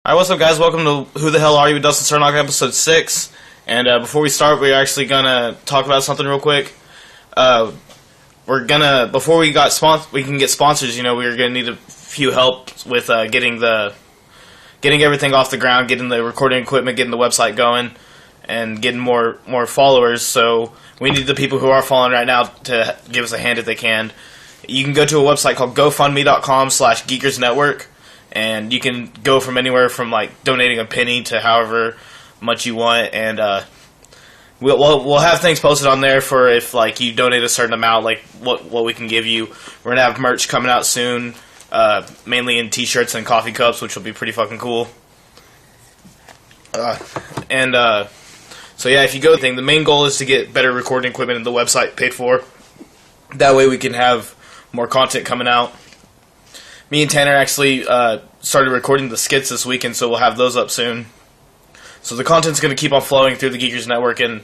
Alright, what's up, guys? Welcome to Who the Hell Are You with Dustin Cernock, episode 6. And before we start, we're actually gonna talk about something real quick. Before we can get sponsors. We're gonna need a few help with getting everything off the ground, getting the recording equipment, getting the website going, and getting more followers. So we need the people who are following right now to give us a hand if they can. You can go to a website called GoFundMe.com/GeekersNetwork. And you can go from anywhere from like donating a penny to however much you want, and we'll have things posted on there for if like you donate a certain amount, like what we can give you. We're gonna have merch coming out soon, mainly in t-shirts and coffee cups, which will be pretty fucking cool. So yeah, if you go the main goal is to get better recording equipment and the website paid for. That way we can have more content coming out. Me and Tanner actually started recording the skits this weekend, so we'll have those up soon. So the content's going to keep on flowing through the Geekers Network, and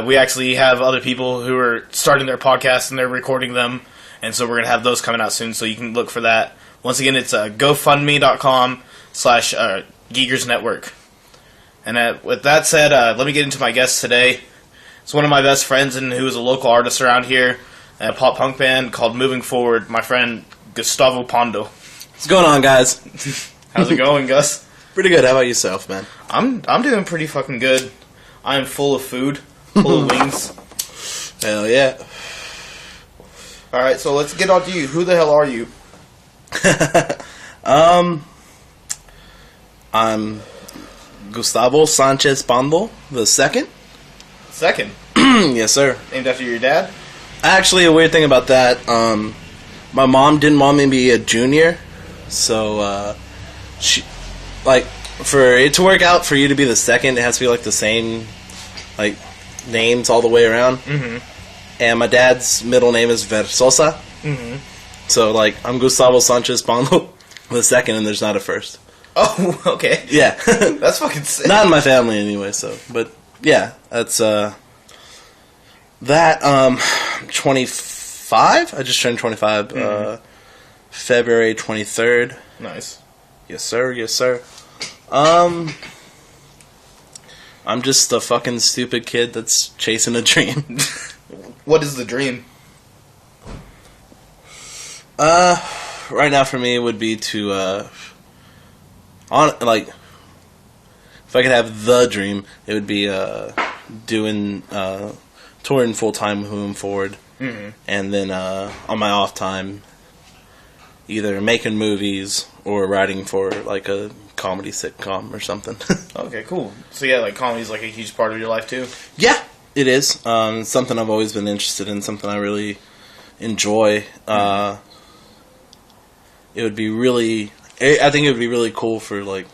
we actually have other people who are starting their podcasts, and they're recording them, and so we're going to have those coming out soon, so you can look for that. Once again, it's GoFundMe.com/Geekers Network. And with that said, let me get into my guest today. It's one of my best friends, and who is a local artist around here, a pop punk band called Moving Forward, my friend Gustavo Pando. What's going on, guys? How's it going, Gus? Pretty good. How about yourself, man? I'm doing pretty fucking good. I am full of food, full of wings. Hell yeah. Alright, so let's get on to you. Who the hell are you? I'm Gustavo Sanchez Pando the second. Second? Yes, sir. Named after your dad? Actually, a weird thing about that, my mom didn't want me to be a junior, so she, like, for it to work out for you to be the second, it has to be like the same, like, names all the way around. Mm-hmm. And my dad's middle name is Versosa. Mm-hmm. So, like, I'm Gustavo Sanchez Pando the second, and there's not a first. Oh, okay. Yeah. That's fucking sick. Not in my family anyway, so, but yeah, that's 25. I just turned 25. Mm-hmm. February 23rd. Nice. Yes, sir. Yes, sir. I'm just a fucking stupid kid that's chasing a dream. What is the dream? Right now for me it would be to if I could have the dream, it would be doing touring full time moving forward. Mm-hmm. And then on my off time, either making movies or writing for like a comedy sitcom or something. Okay, cool. So yeah, like comedy's like a huge part of your life too? Yeah, it is. It's something I've always been interested in, something I really enjoy. I think it would be really cool for, like,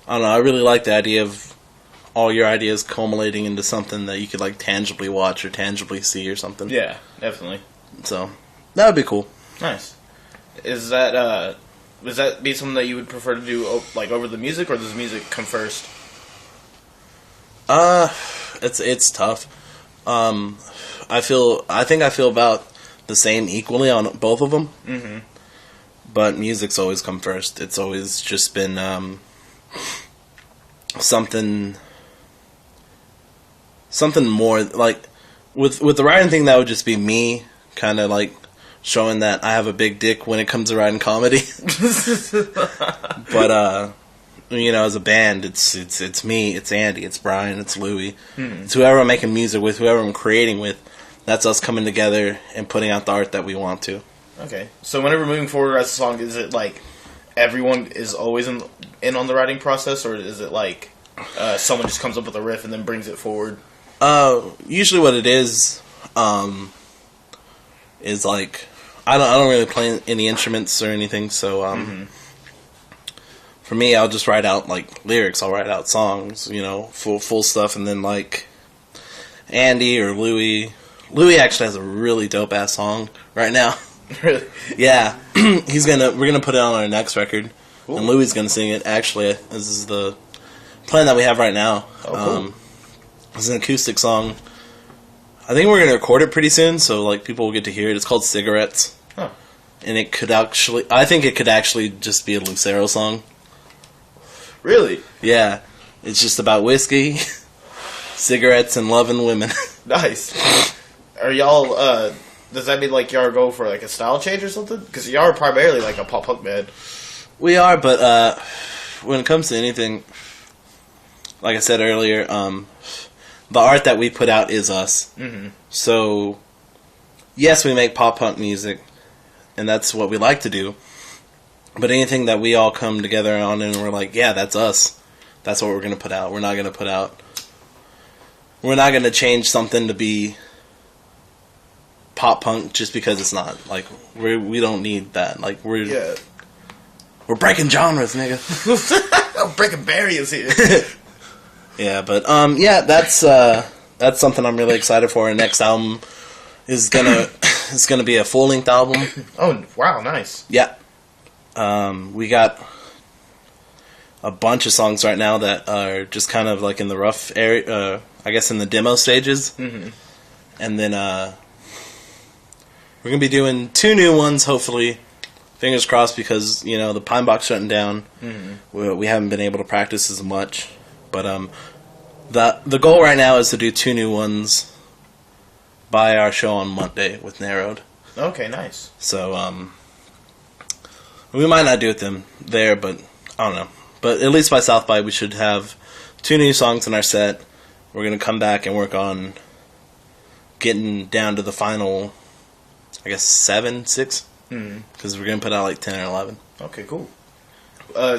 I don't know, I really like the idea of all your ideas culminating into something that you could, like, tangibly watch or tangibly see or something. Yeah, definitely. So, that would be cool. Nice. Does that be something that you would prefer to do, like, over the music, or does the music come first? It's tough. I think I feel about the same equally on both of them. Mm-hmm. But music's always come first. It's always just been something more, like, with the writing thing, that would just be me kind of like showing that I have a big dick when it comes to writing comedy. But as a band, it's me, it's Andy, it's Brian, it's Louie. It's whoever I'm making music with, whoever I'm creating with. That's us coming together and putting out the art that we want to. Okay, so whenever Moving Forward writes a song, is it like everyone is always in on the writing process, or is it like someone just comes up with a riff and then brings it forward? Usually what it is like, I don't really play any instruments or anything, so for me, I'll just write out like lyrics. I'll write out songs, full stuff, and then like Andy or Louie actually has a really dope ass song right now. Really? Yeah, we're gonna put it on our next record. Cool. And Louie's gonna sing it. Actually, this is the plan that we have right now. Oh, cool. It's an acoustic song. I think we're gonna record it pretty soon, so like people will get to hear it. It's called Cigarettes. Huh. And I think it could actually just be a Lucero song. Really? Yeah. It's just about whiskey, cigarettes, and loving women. Nice. Are y'all, does that mean, like, y'all go for, like, a style change or something? Because y'all are primarily, like, a pop-punk band. We are, but when it comes to anything, like I said earlier, the art that we put out is us. Mm-hmm. So, yes, we make pop-punk music, and that's what we like to do. But anything that we all come together on and we're like, yeah, that's us. That's what we're going to put out. We're not going to change something to be pop-punk just because it's not. Like, we don't need that. Like, we're breaking genres, nigga. I'm breaking barriers here. Yeah, but that's something I'm really excited for. Our next album is gonna be a full-length album. Oh, wow, nice. Yeah. We got a bunch of songs right now that are just kind of like in the rough area, I guess in the demo stages. Mm-hmm. And then we're going to be doing 2 new ones, hopefully. Fingers crossed, because, the Pine Box shutting down. Mm-hmm. We haven't been able to practice as much. But the goal right now is to do 2 new ones by our show on Monday with Narrowed. Okay, nice. So, we might not do it there, but I don't know. But at least by South by, we should have 2 new songs in our set. We're going to come back and work on getting down to the final, I guess, 7, 6? Because we're going to put out like 10 or 11. Okay, cool.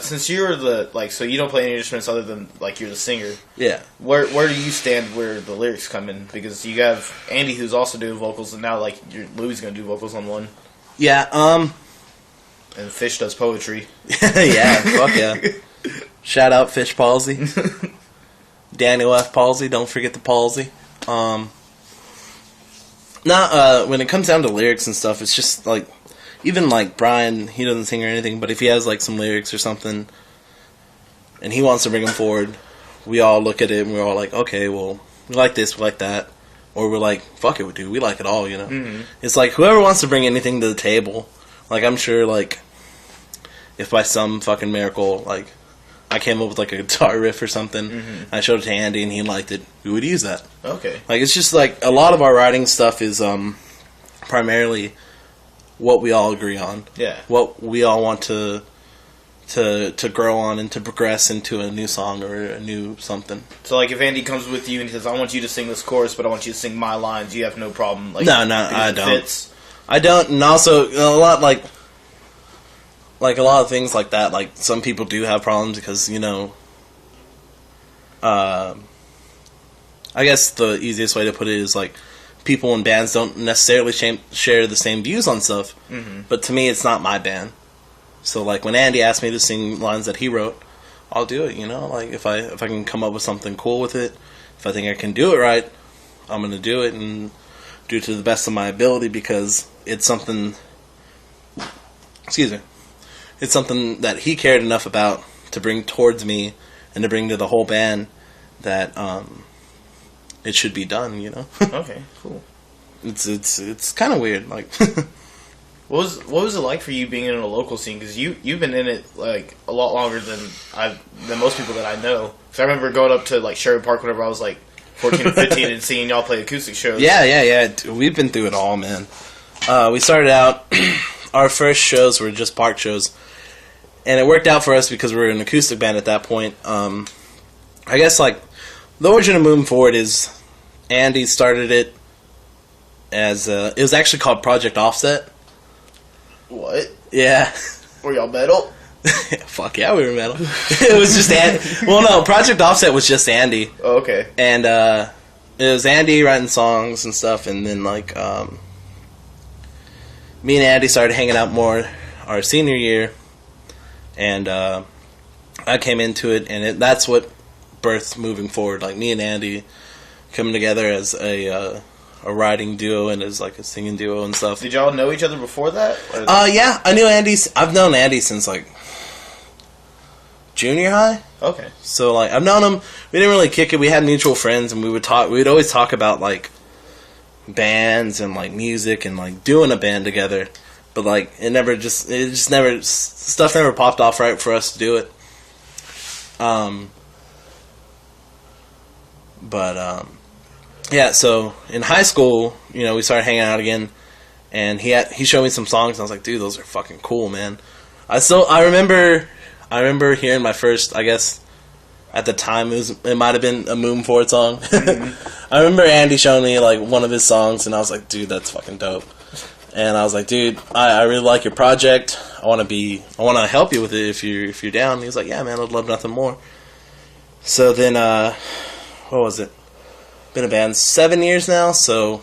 Since you're so you don't play any instruments other than, like, you're the singer. Yeah. Where do you stand where the lyrics come in? Because you have Andy, who's also doing vocals, and now, like, Louie's going to do vocals on one. Yeah, And Fish does poetry. Yeah, fuck yeah. Shout out Fish Palsy. Daniel F. Palsy, don't forget the palsy. When it comes down to lyrics and stuff, it's just, like, even, like, Brian, he doesn't sing or anything, but if he has, like, some lyrics or something, and he wants to bring them forward, we all look at it and we're all like, okay, well, we like this, we like that. Or we're like, fuck it, we like it all, Mm-hmm. It's like, whoever wants to bring anything to the table, like, I'm sure, like, if by some fucking miracle, like, I came up with, like, a guitar riff or something, I showed it to Andy and he liked it, we would use that. Okay. Like, it's just, like, a lot of our writing stuff is, primarily what we all agree on. Yeah. What we all want to grow on and to progress into a new song or a new something. So, like, if Andy comes with you and he says, I want you to sing this chorus, but I want you to sing my lines, you have no problem? Like, no, I don't. Fits? I don't, and also, a lot, like a lot of things like that, like, some people do have problems because, I guess the easiest way to put it is, like, people in bands don't necessarily share the same views on stuff, but to me, it's not my band. So, like, when Andy asked me to sing lines that he wrote, I'll do it, Like, if I can come up with something cool with it, if I think I can do it right, I'm going to do it and do it to the best of my ability because it's something... Excuse me. It's something that he cared enough about to bring towards me and to bring to the whole band that it should be done, Okay, cool. It's kind of weird, like. What was it like for you being in a local scene? Because you've been in it like a lot longer than most people that I know. Because I remember going up to like Sherwood Park whenever I was like 14 or 15 and seeing y'all play acoustic shows. Yeah. We've been through it all, man. We started out. Our first shows were just park shows, and it worked out for us because we were an acoustic band at that point. I guess like the origin of moving forward is Andy started it as it was actually called Project Offset. What? Yeah. Were y'all metal? Fuck yeah, we were metal. It was just Andy. Well, no, Project Offset was just Andy. Oh, okay. And it was Andy writing songs and stuff, and then like me and Andy started hanging out more our senior year, and I came into it, and that's what birthed moving forward. Like me and Andy coming together as a writing duo and as like a singing duo and stuff. Did y'all know each other before that? Yeah, I knew Andy. I've known Andy since like junior high. Okay. So like I've known him. We didn't really kick it. We had mutual friends, and we would talk. We'd always talk about like bands and like music and like doing a band together. But like stuff never popped off right for us to do it. Yeah, so in high school, we started hanging out again, and he showed me some songs, and I was like, dude, those are fucking cool, man. I remember hearing my first, I guess, at the time, it might have been a Moon Ford song. Mm-hmm. I remember Andy showing me, like, one of his songs, and I was like, dude, that's fucking dope. And I was like, dude, I really like your project. I want to help you with it if you're down. And he was like, yeah, man, I'd love nothing more. So then, what was it? Been a band 7 years now, so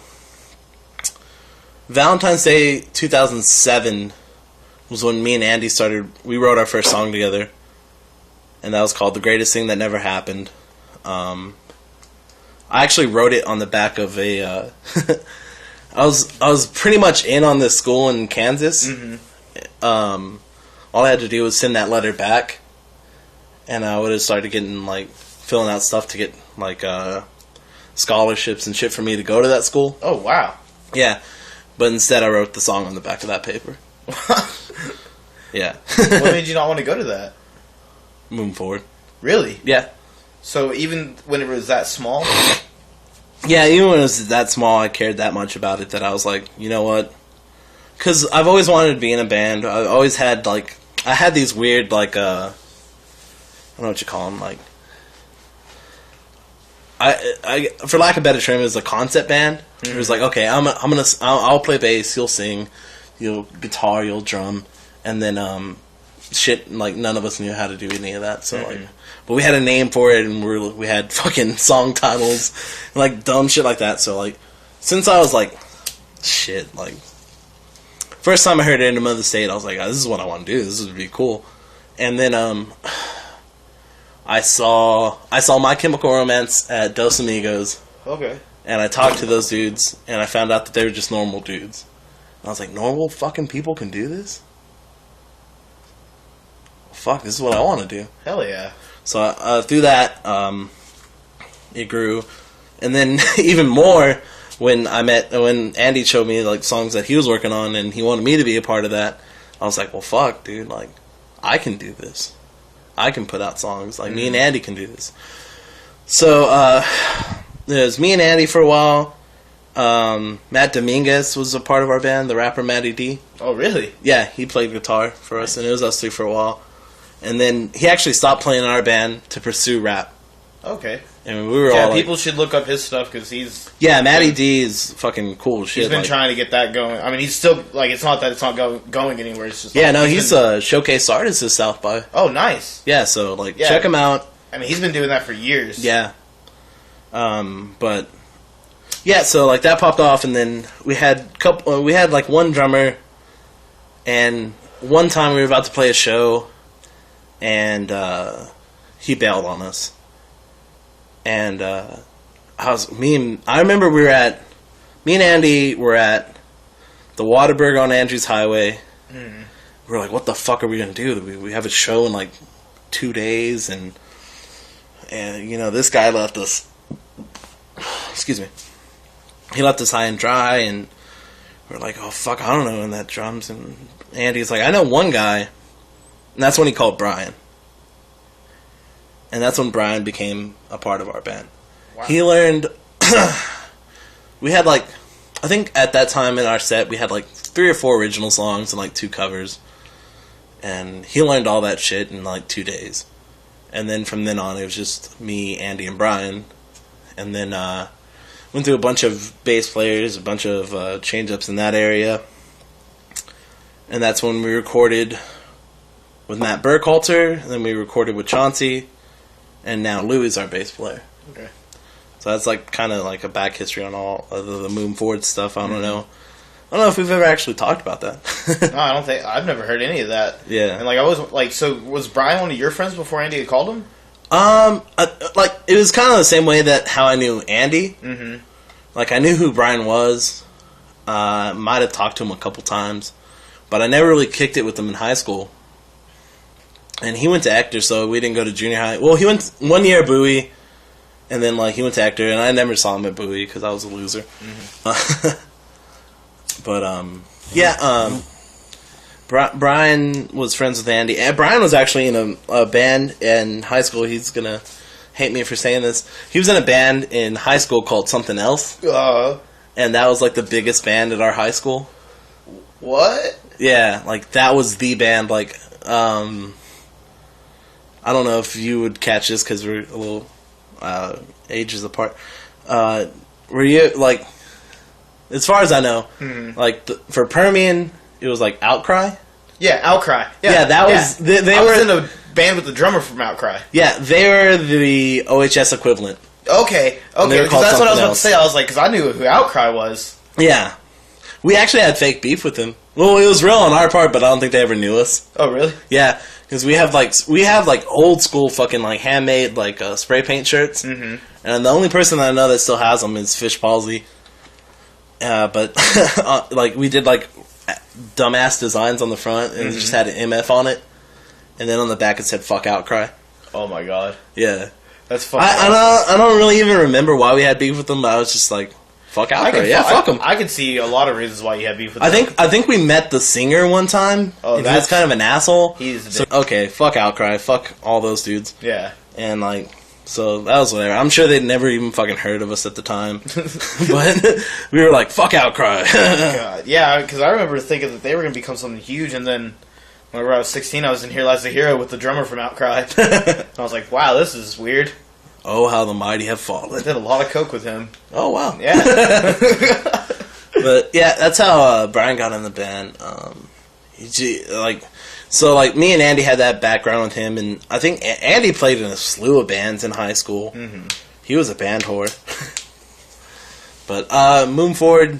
Valentine's Day 2007 was when me and Andy we wrote our first song together, and that was called The Greatest Thing That Never Happened. I actually wrote it on the back of a I was pretty much in on this school in Kansas. Mm-hmm. All I had to do was send that letter back, and I would have started getting, like, filling out stuff to get, like, scholarships and shit for me to go to that school. Oh, wow. Yeah. But instead I wrote the song on the back of that paper. Yeah. What made you not want to go to that? Moving forward. Really? Yeah. So even when it was that small? Yeah, even when it was that small, I cared that much about it that I was like, you know what? Because I've always wanted to be in a band. I always had, like, I had these weird, like, I don't know what you call them, like, I for lack of a better term, it was a concept band. Mm-hmm. It was like, okay, I'll play bass, you'll sing, you'll guitar, you'll drum, and then shit, like, none of us knew how to do any of that. So mm-hmm. like, but we had a name for it, and we had fucking song titles, and, like, dumb shit like that. So, like, since I was like, shit, like, first time I heard Enema of the State, I was like, oh, this is what I want to do. This would be cool. And then I saw My Chemical Romance at Dos Amigos. Okay. And I talked to those dudes, and I found out that they were just normal dudes. And I was like, normal fucking people can do this? Fuck, this is what I want to do. Hell yeah. So through that, it grew. And then even more, when Andy showed me, like, songs that he was working on, and he wanted me to be a part of that, I was like, well, fuck, dude, like, I can do this. I can put out songs. Like, me and Andy can do this. So, it was me and Andy for a while. Matt Dominguez was a part of our band, the rapper Matty D. Oh, really? Yeah, he played guitar for us, and it was us three for a while. And then he actually stopped playing in our band to pursue rap. Okay. And we were all people should look up his stuff, because he's... Yeah, Matty D is fucking cool shit. He's been trying to get that going. I mean, he's still... Like, it's not that it's not going anywhere. It's just... Yeah, like, no, he's a showcase artist at South by. Oh, nice. Yeah, so, like, check him out. I mean, he's been doing that for years. Yeah. But... Yeah, so, like, that popped off, and then we had like, one drummer, and one time we were about to play a show, and he bailed on us. And I remember me and Andy were at the Waterberg on Andrews Highway. Mm. We were like, what the fuck are we gonna do? We have a show in, like, 2 days, and this guy left us. Excuse me. He left us high and dry, and we're like, oh fuck, I don't know, and that drums, and Andy's like, I know one guy, and that's when he called Brian. And that's when Brian became a part of our band. Wow. He learned... we had, like... I think at that time in our set, we had, like, 3 or 4 original songs and, like, 2 covers. And he learned all that shit in, like, 2 days. And then from then on, it was just me, Andy, and Brian. And then went through a bunch of bass players, a bunch of change-ups in that area. And that's when we recorded with Matt Burkhalter. And then we recorded with Chauncey. And now Louis is our bass player. Okay. So that's, like, kind of like a back history on all of the Moon Ford stuff. I don't know. I don't know if we've ever actually talked about that. No, I don't think... I've never heard any of that. Yeah. And, like, I was... Like, so was Brian one of your friends before Andy had called him? Like, it was kind of the same way that how I knew Andy. Mm-hmm. Like, I knew who Brian was. Might have talked to him a couple times. But I never really kicked it with him in high school. And he went to Ector, so we didn't go to junior high. Well, he went 1 year at Bowie, and then, like, he went to Ector, and I never saw him at Bowie because I was a loser. Mm-hmm. But Brian was friends with Andy. And Brian was actually in a band in high school. He's gonna hate me for saying this. He was in a band in high school called Something Else. And that was like the biggest band at our high school. What? Yeah, like that was the band. Like, I don't know if you would catch this because we're a little ages apart. Were you like, as far as I know, like for Permian, it was like Outcry. Yeah, Outcry. Yeah, that was they I were was in a band with the drummer from Outcry. Yeah, they were the OHS equivalent. Okay, because that's what I was about to say. I was like, because I knew who Outcry was. Yeah, we actually had fake beef with them. Well, it was real on our part, but I don't think they ever knew us. Oh, really? Yeah, because we have like old school fucking like handmade like spray paint shirts, and the only person that I know that still has them is Fish Palsy. But like we did like dumbass designs on the front, and it just had an MF on it, and then on the back it said "fuck Outcry." Oh my god. Yeah. That's fucking I don't really even remember why we had beef with them, but I was just like, fuck Outcry. Fuck them. I can see a lot of reasons why you had beef with them. I think we met the singer one time. Oh, and that's kind of an asshole. He's okay, fuck Outcry. Fuck all those dudes. Yeah. And like, so that was whatever. I'm sure they'd never even fucking heard of us at the time. But we were like, fuck Outcry. God. Yeah, because I remember thinking that they were going to become something huge, and then whenever I was 16, I was in Here Lies the Hero with the drummer from Outcry. I was like, wow, this is weird. Oh, how the mighty have fallen. I did a lot of coke with him. Oh, wow. Yeah. But, yeah, that's how Brian got in the band. Me and Andy had that background with him, and I think Andy played in a slew of bands in high school. He was a band whore. But Moon Forward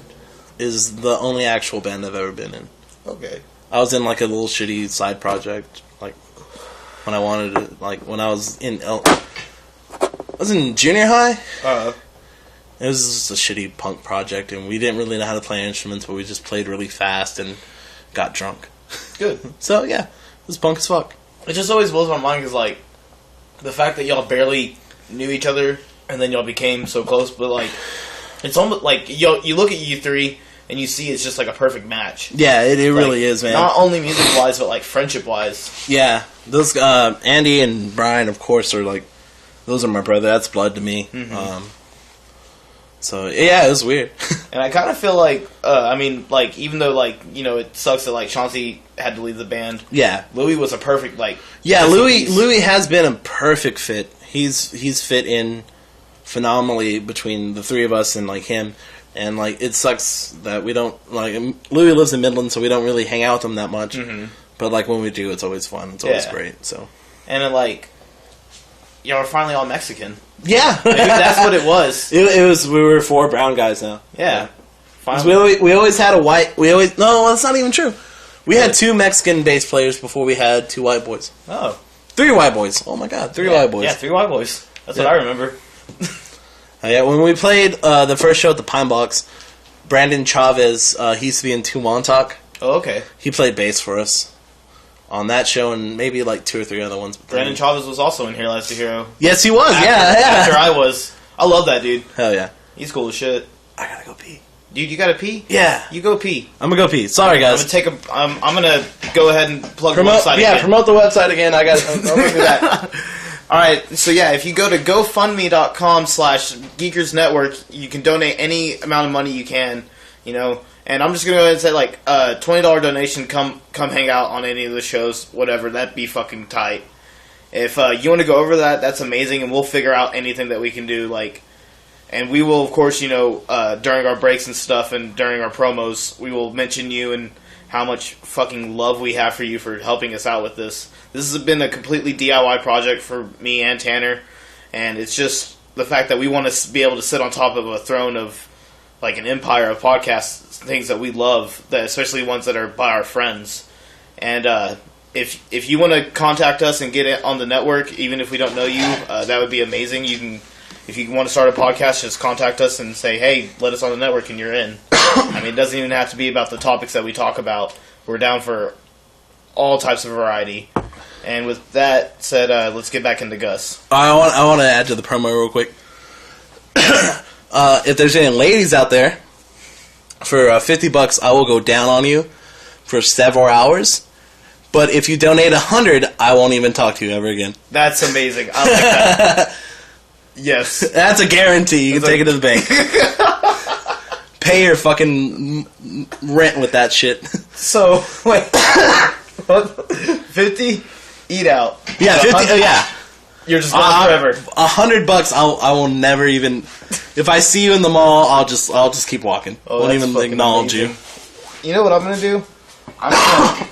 is the only actual band I've ever been in. Okay. I was in like a little shitty side project, like when I wanted to, like when I was in junior high. It was just a shitty punk project, and we didn't really know how to play instruments, but we just played really fast and got drunk. Good. So yeah, it was punk as fuck. It just always blows my mind because like the fact that y'all barely knew each other and then y'all became so close, but like it's almost like you look at you three. And you see it's just like a perfect match. Yeah, it really is, man. Not only music-wise, but like friendship-wise. Yeah. Those Andy and Brian, of course, are like... Those are my brother. That's blood to me. So, yeah, it was weird. And I kind of feel like... even though, like, you know, it sucks that, like, Chauncey had to leave the band. Yeah. Louis was a perfect, like... Yeah, Louis has been a perfect fit. He's fit in phenomenally between the three of us and, like, him. And, like, it sucks that we don't, like, Louis lives in Midland, so we don't really hang out with him that much. But, like, when we do, it's always fun. It's always great, so. And, then, like, y'all are finally all Mexican. Yeah. Maybe that's what it was. It was, we were 4 brown guys now. Yeah. Finally. We always had a white, no, that's not even true. We had 2 Mexican bass players before we had 2 white boys. Oh. 3 white boys. Oh, my God, 3 white boys. Yeah, 3 white boys. That's what I remember. Yeah, when we played the first show at the Pine Box, Brandon Chavez, he used to be in Tu Montauk. Oh, okay. He played bass for us on that show and maybe like 2 or 3 other ones. Brandon Chavez was also in Here Lies the Hero. Yes, he was. After I was. I love that dude. Hell yeah. He's cool as shit. I gotta go pee. Dude, you gotta pee? Yeah. You go pee. I'm gonna go pee. Sorry, guys. I'm gonna go ahead and plug the website again. Yeah, promote the website again. I'll do that. Alright, so yeah, if you go to GoFundMe.com/GeekersNetwork, you can donate any amount of money you can, you know. And I'm just gonna go ahead and say, like, $20 donation, come hang out on any of the shows, whatever, that'd be fucking tight. If you want to go over that, that's amazing, and we'll figure out anything that we can do, like, and we will, of course, you know, during our breaks and stuff, and during our promos, we will mention you and how much fucking love we have for you for helping us out with this. This has been a completely DIY project for me and Tanner, and it's just the fact that we want to be able to sit on top of a throne of, like, an empire of podcasts, things that we love, that especially ones that are by our friends. And if you want to contact us and get it on the network, even if we don't know you, that would be amazing. You can, if you want to start a podcast, just contact us and say, hey, let us on the network, and you're in. I mean, it doesn't even have to be about the topics that we talk about. We're down for all types of variety. And with that said, let's get back into Gus. I want to add to the promo real quick. If there's any ladies out there, for $50, I will go down on you for several hours. But if you donate 100, I won't even talk to you ever again. That's amazing. I like that. Yes. That's a guarantee. You can take it to the bank. Pay your fucking rent with that shit. So, wait. 50? Eat out. Yeah, 50. Yeah. You're just gone forever. $100. I will never even. If I see you in the mall, I'll just keep walking. Won't even acknowledge you. You know what I'm gonna do? I'm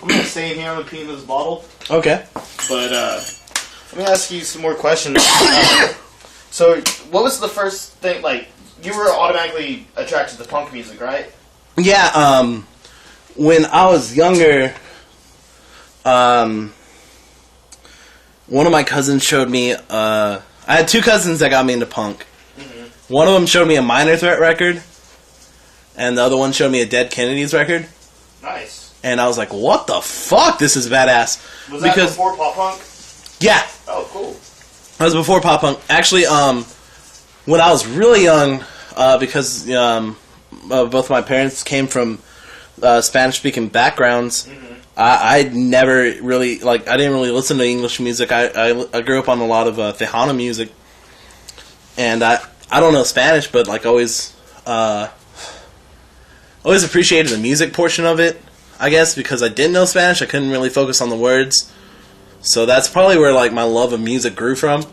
gonna stay in here. I'm gonna pee in this bottle. Okay. But let me ask you some more questions. So, what was the first thing? Like, you were automatically attracted to punk music, right? Yeah. When I was younger, one of my cousins showed me. I had two cousins that got me into punk. Mm-hmm. One of them showed me a Minor Threat record, and the other one showed me a Dead Kennedys record. Nice. And I was like, "What the fuck? This is badass." Was that before pop punk? Yeah. Oh, cool. That was before pop punk. Actually, when I was really young, because both my parents came from Spanish-speaking backgrounds. Mm-hmm. I never really, I didn't really listen to English music. I grew up on a lot of Tejano music. And I don't know Spanish, but, always appreciated the music portion of it, I guess, because I didn't know Spanish. I couldn't really focus on the words. So that's probably where, my love of music grew from.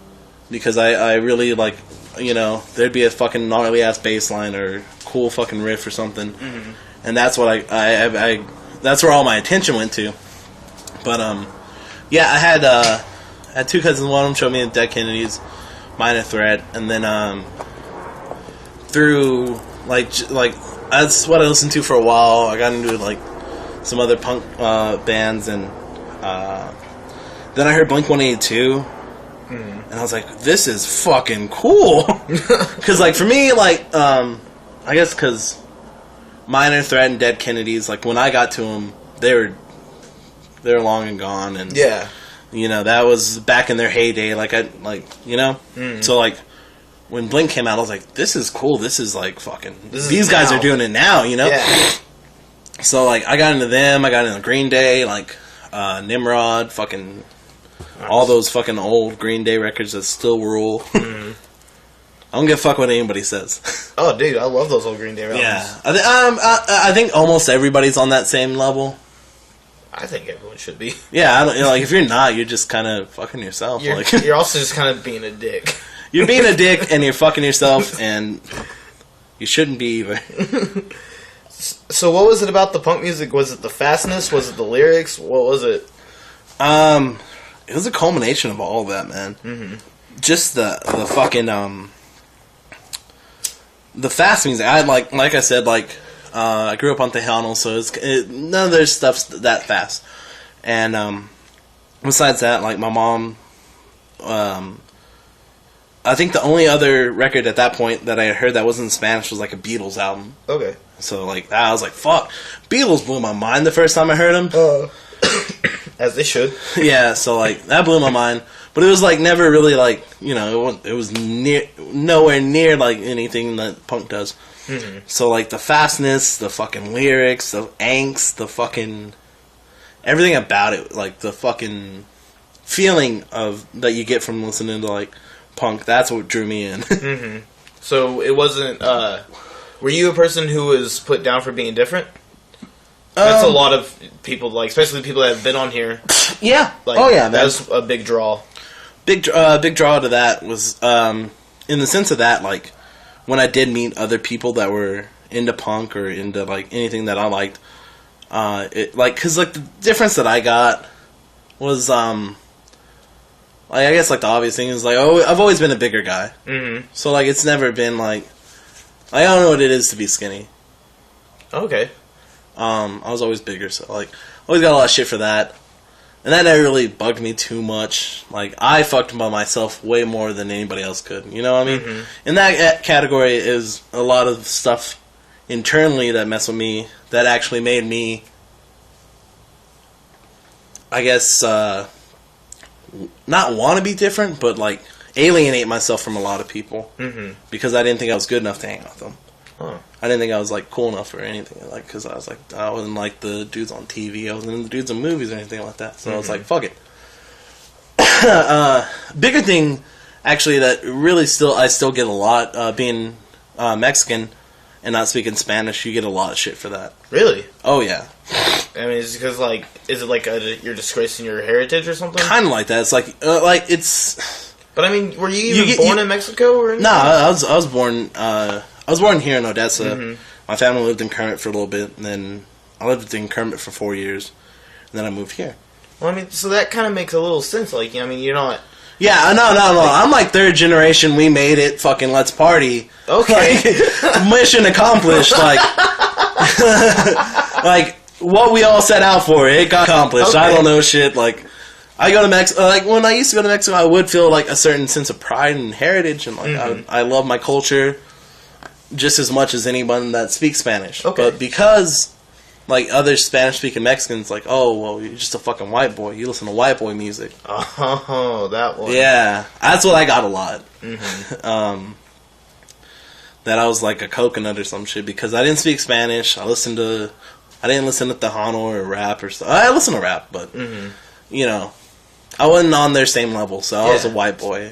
Because I really, there'd be a fucking gnarly-ass bass line or cool fucking riff or something. Mm-hmm. And that's what I that's where all my attention went to. But, yeah, I had two cousins. One of them showed me the Dead Kennedys, Minor Threat, and then, through, that's what I listened to for a while. I got into, some other punk, bands, and, then I heard Blink-182, and I was like, this is fucking cool! Because, for me, I guess because Minor Threat and Dead Kennedys, when I got to them, they were long and gone, and yeah, that was back in their heyday. So when Blink came out, I was like, this is cool. This is these guys are doing it now, Yeah. So I got into them. I got into Green Day, Nimrod, fucking all those fucking old Green Day records that still rule. Mm-hmm. I don't give a fuck what anybody says. Oh, dude, I love those old Green Day albums. Yeah, I think almost everybody's on that same level. I think everyone should be. Yeah, if you're not, you're just kind of fucking yourself. You're also just kind of being a dick. You're being a dick, and you're fucking yourself, and you shouldn't be either. So, what was it about the punk music? Was it the fastness? Was it the lyrics? What was it? It was a culmination of all of that, man. Mm-hmm. Just the fucking the fast music. I like I said, I grew up on Tejano, so none of their stuff's that fast. And besides that, my mom, I think the only other record at that point that I had heard that wasn't in Spanish was a Beatles album. Okay. So I was like, fuck, Beatles blew my mind the first time I heard them. As they should. Yeah, so that blew my mind. But it was never really it was nowhere near anything that punk does. Mm-hmm. So the fastness, the fucking lyrics, the angst, the fucking everything about it, the fucking feeling of that you get from listening to punk. That's what drew me in. Mm-hmm. So it wasn't. Were you a person who was put down for being different? That's a lot of people, especially people that have been on here. Yeah. Oh yeah, that's a big draw. Big draw to that was in the sense of that, when I did meet other people that were into punk or into anything that I liked, because the difference that I got was I guess the obvious thing is I've always been a bigger guy, mm-hmm. So it's never been I don't know what it is to be skinny. Okay. I was always bigger, so always got a lot of shit for that. And that never really bugged me too much. I fucked by myself way more than anybody else could. You know what I mean? Mm-hmm. In that category is a lot of stuff internally that messed with me that actually made me, I guess, not want to be different, but alienate myself from a lot of people. Mm-hmm. Because I didn't think I was good enough to hang out with them. Huh. I didn't think I was like cool enough or anything, like, because I was like, I wasn't like the dudes on TV, I wasn't in the dudes in movies or anything like that. So I was like, fuck it. Bigger thing, actually, that really I still get a lot, being Mexican and not speaking Spanish. You get a lot of shit for that. Really? Oh yeah. I mean, is it because like, is it like you're disgracing your heritage or something? Kind of like that. It's like it's. But I mean, were you even born in Mexico or anything? Nah, I was born. I was born here in Odessa. Mm-hmm. My family lived in Kermit for a little bit, and then I lived in Kermit for 4 years, and then I moved here. Well, I mean, so that kind of makes a little sense. Like, I mean, you're not. Yeah, no. I'm like third generation. We made it. Fucking let's party. Okay. Like, mission accomplished. Like, like what we all set out for, it got accomplished. Okay. I don't know shit. Like, I go to Mexico. Like when I used to go to Mexico, I would feel like a certain sense of pride and heritage, and like I love my culture just as much as anyone that speaks Spanish. Okay. But because like other Spanish-speaking Mexicans, like, oh, well, you're just a fucking white boy. You listen to white boy music. Oh, that one. Yeah, that's what I got a lot. Mm-hmm. That I was like a coconut or some shit because I didn't speak Spanish. I didn't listen to Tejano or rap or stuff. I listened to rap, but you know, I wasn't on their same level, so I was a white boy.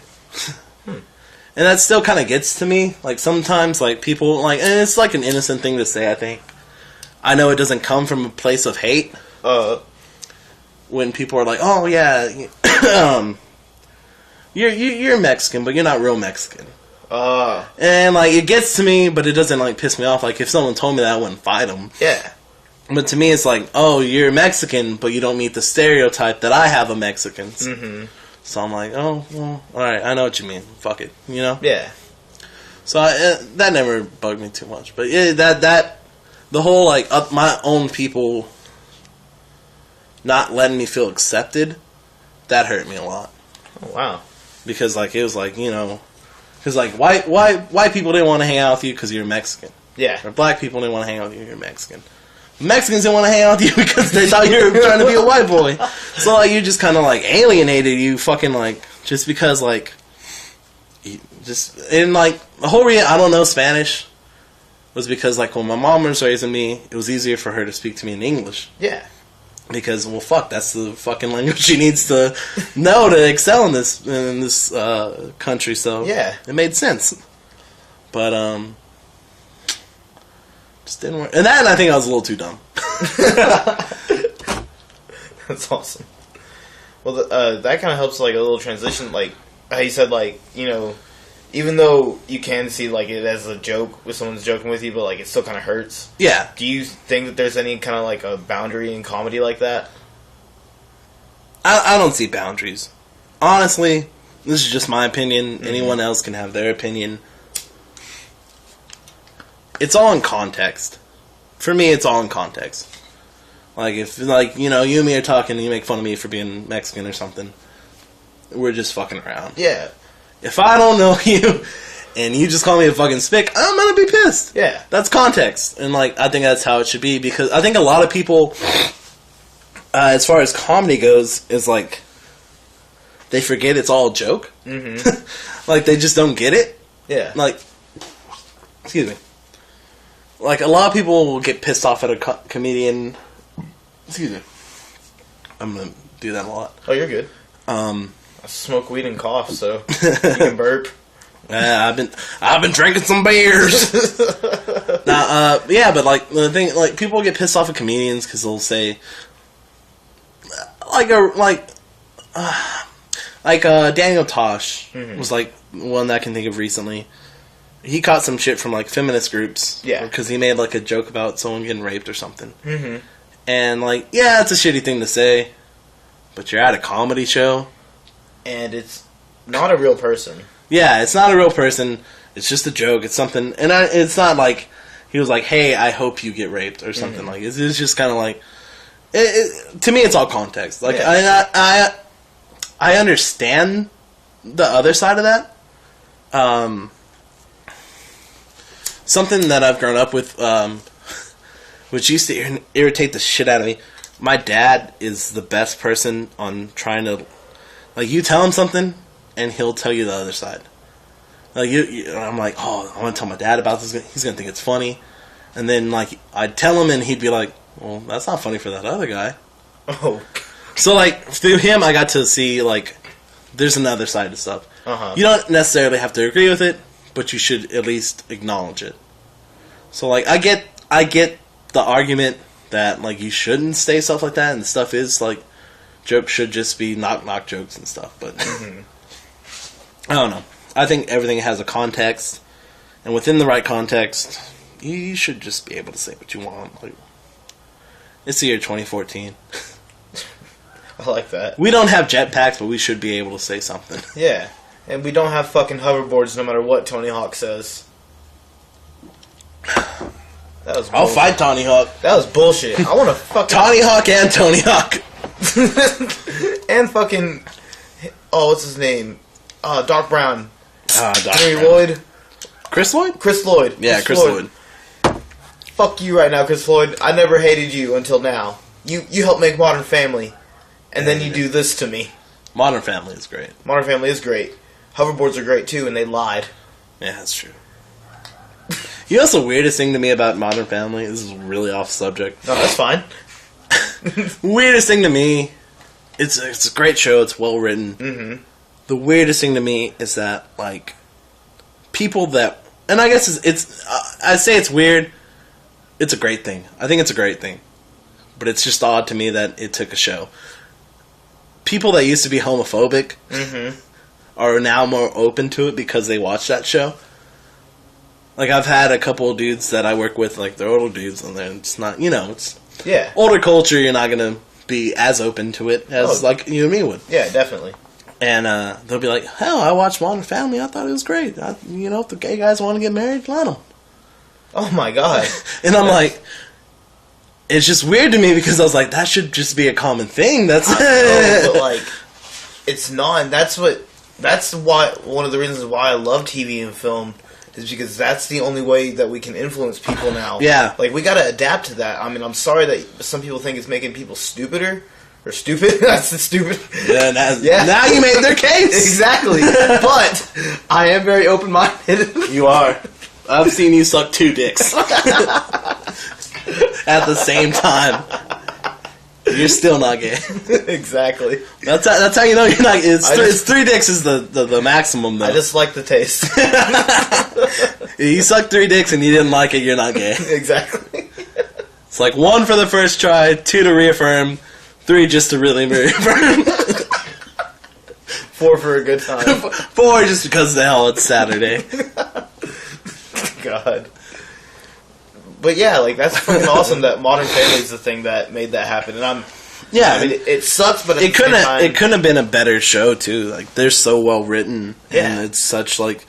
And that still kind of gets to me. Like sometimes, like people like, and it's like an innocent thing to say. I think. I know it doesn't come from a place of hate. When people are like, "Oh yeah, you're Mexican, but you're not real Mexican." And like it gets to me, but it doesn't like piss me off. Like if someone told me that, I wouldn't fight them. Yeah. But to me, it's like, oh, you're Mexican, but you don't meet the stereotype that I have of Mexicans. Mm-hmm. So I'm like, oh, well, all right, I know what you mean. Fuck it, you know? Yeah. So that never bugged me too much. But yeah, that the whole like my own people not letting me feel accepted, that hurt me a lot. Oh wow. Because like it was like, you know, because like white people didn't want to hang out with you because you're Mexican. Yeah. Or black people didn't want to hang out with you, you're Mexican. Mexicans didn't want to hang out with you because they thought you were trying to be a white boy. So like you just kind of like alienated you fucking like just because like you just and like the whole reason I don't know Spanish was because like when my mom was raising me, it was easier for her to speak to me in English. Yeah. Because well fuck, that's the fucking language she needs to know to excel in this country. So yeah, it made sense. But just didn't work. And that, I think I was a little too dumb. That's awesome. Well, that kind of helps, like, a little transition. Like, how you said, like, you know, even though you can see, like, it as a joke, if someone's joking with you, but, like, it still kind of hurts. Yeah. Do you think that there's any kind of, like, a boundary in comedy like that? I don't see boundaries. Honestly, this is just my opinion. Mm-hmm. Anyone else can have their opinion. It's all in context. For me, it's all in context. Like, if, like, you know, you and me are talking and you make fun of me for being Mexican or something, we're just fucking around. Yeah. If I don't know you and you just call me a fucking spick, I'm gonna be pissed. Yeah. That's context. And, like, I think that's how it should be because I think a lot of people, as far as comedy goes, is like, they forget it's all a joke. Mm-hmm. Like, they just don't get it. Yeah. Like, excuse me. Like, a lot of people will get pissed off at a comedian. Excuse me. I'm going to do that a lot. Oh, you're good. I smoke weed and cough, so you can burp. I've been drinking some beers. Yeah, but, like, the thing, like, people get pissed off at comedians because they'll say, Daniel Tosh was, like, one that I can think of recently. He caught some shit from, like, feminist groups. Yeah. Because he made, like, a joke about someone getting raped or something. Mm-hmm. And, like, yeah, it's a shitty thing to say. But you're at a comedy show. And it's not a real person. Yeah, it's not a real person. It's just a joke. It's something... And it's not like... He was like, hey, I hope you get raped or something. Mm-hmm. Like, it's just kind of like... to me, it's all context. Like, yeah. I understand the other side of that. Something that I've grown up with, which used to irritate the shit out of me. My dad is the best person on trying to... Like, you tell him something, and he'll tell you the other side. Like I'm like, oh, I want to tell my dad about this. He's gonna think it's funny, and then like I'd tell him, and he'd be like, well, that's not funny for that other guy. Oh. So like through him, I got to see like there's another side to stuff. You don't necessarily have to agree with it, but you should at least acknowledge it. So like I get the argument that like you shouldn't say stuff like that, and stuff is like jokes should just be knock jokes and stuff, but I don't know. I think everything has a context, and within the right context, you should just be able to say what you want. Like, it's the year 2014. I like that. We don't have jetpacks, but we should be able to say something. Yeah, and we don't have fucking hoverboards no matter what Tony Hawk says. That was bullshit. I'll fight Tony Hawk. That was bullshit. I want to fucking... Tony Hawk and Tony Hawk. And fucking... Oh, what's his name? Doc Brown. Doc Henry Brown. Lloyd. Chris Lloyd? Chris Lloyd. Yeah, Chris Lloyd. Fuck you right now, Chris Lloyd. I never hated you until now. You helped make Modern Family. And then you do this to me. Modern Family is great. Modern Family is great. Hoverboards are great too, and they lied. Yeah, that's true. You know what's the weirdest thing to me about Modern Family? This is really off subject. No, that's fine. Weirdest thing to me, it's a great show, it's well written. Mm-hmm. The weirdest thing to me is that, like, people that... And I guess it's I say it's weird. It's a great thing. I think it's a great thing. But it's just odd to me that it took a show. People that used to be homophobic are now more open to it because they watch that show. Like, I've had a couple of dudes that I work with, like, they're older dudes, and they're just not, it's... Yeah. Older culture, you're not going to be as open to it as, like, you and me would. Yeah, definitely. And they'll be like, hell, I watched Modern Family, I thought it was great. If the gay guys want to get married, let them. Oh, my God. And I'm like... It's just weird to me because I was like, that should just be a common thing. That's but like, it's not. And that's why one of the reasons why I love TV and film is because that's the only way that we can influence people now. Yeah. Like, we gotta adapt to that. I mean, I'm sorry that some people think it's making people stupider. Or stupid. That's the stupid. Yeah, now you made their case. Exactly. But I am very open-minded. You are. I've seen you suck 2 dicks. At the same time. You're still not gay. Exactly. That's how you know you're not gay. It's 3 dicks is the maximum, though. I just like the taste. You suck 3 dicks and you didn't like it, you're not gay. Exactly. It's like 1 for the first try, 2 to reaffirm, 3 just to really reaffirm. 4 for a good time. 4 just because of the hell it's Saturday. God. But yeah, like, that's fucking awesome that Modern Family is the thing that made that happen. And I mean, it sucks, but it couldn't have been a better show too. Like, they're so well written, and it's such like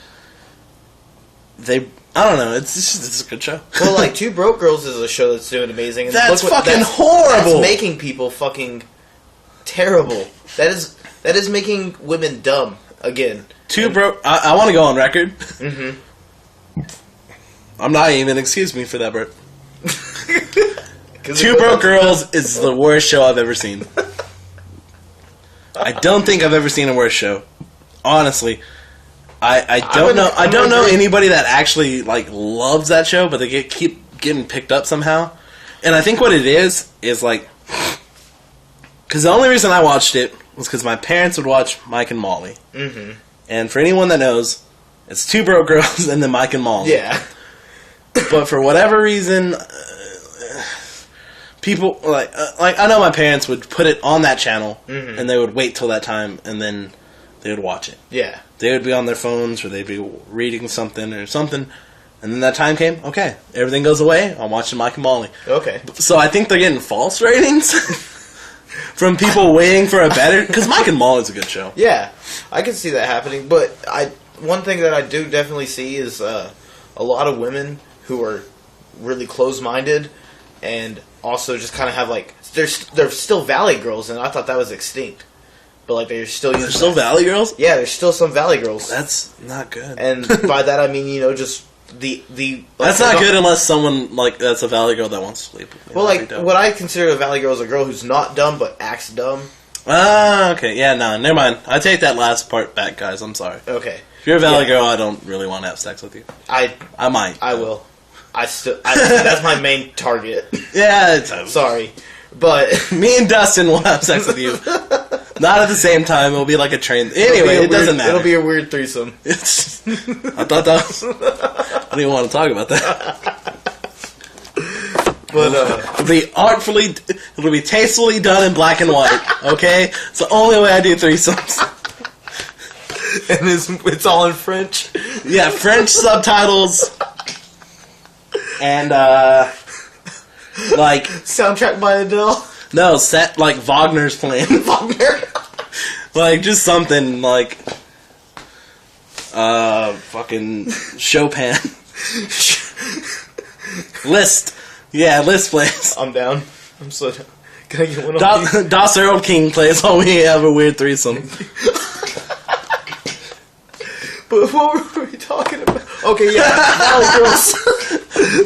I don't know. It's a good show. Well, like, Two Broke Girls is a show that's doing amazing. And that's horrible. That's making people fucking terrible. That is making women dumb again. I want to go on record. Mm-hmm. I'm not even. Excuse me for that, Bert. Two Broke Girls is the worst show I've ever seen. I don't think I've ever seen a worse show. Honestly, I don't know. I don't know anybody that actually like loves that show, but they keep getting picked up somehow. And I think what it is like, because the only reason I watched it was because my parents would watch Mike and Molly. Mm-hmm. And for anyone that knows, it's Two Broke Girls and then Mike and Molly. Yeah. But for whatever reason, people like I know my parents would put it on that channel, mm-hmm. and they would wait till that time, and then they would watch it. Yeah, they would be on their phones, or they'd be reading something, and then that time came. Okay, everything goes away. I'm watching Mike and Molly. Okay, so I think they're getting false ratings from people waiting for a better. Because Mike and Molly's a good show. Yeah, I can see that happening. But one thing that I do definitely see is a lot of women who are really close-minded and also just kind of have, like... They're still Valley Girls, and I thought that was extinct. But, like, they're still using... There's still Valley Girls? Yeah, there's still some Valley Girls. That's not good. And by that, I mean, just the that's not good unless someone, like, that's a Valley Girl that wants to sleep with me. Well, like, what I consider a Valley Girl is a girl who's not dumb but acts dumb. Okay. Yeah, no, never mind. I take that last part back, guys. I'm sorry. Okay. If you're a Valley girl, I don't really want to have sex with you. I might. I will. That's my main target. Yeah, Sorry. But me and Dustin will have sex with you. Not at the same time. It'll be like a train. Anyway, it doesn't matter. It'll be a weird threesome. I thought that was... I didn't want to talk about that. But it'll be artfully... It'll be tastefully done in black and white. Okay? It's the only way I do threesomes. And it's all in French? Yeah, French subtitles. And, like... Soundtrack by Adele? No, set, like, Wagner's playing. Wagner? Like, just something, like... fucking Chopin. Liszt. Yeah, Liszt plays. I'm down. I'm so down. Can I get one of these? Das Earl King plays while we have a weird threesome. But what were we talking about? Okay, yeah, Valley Girls.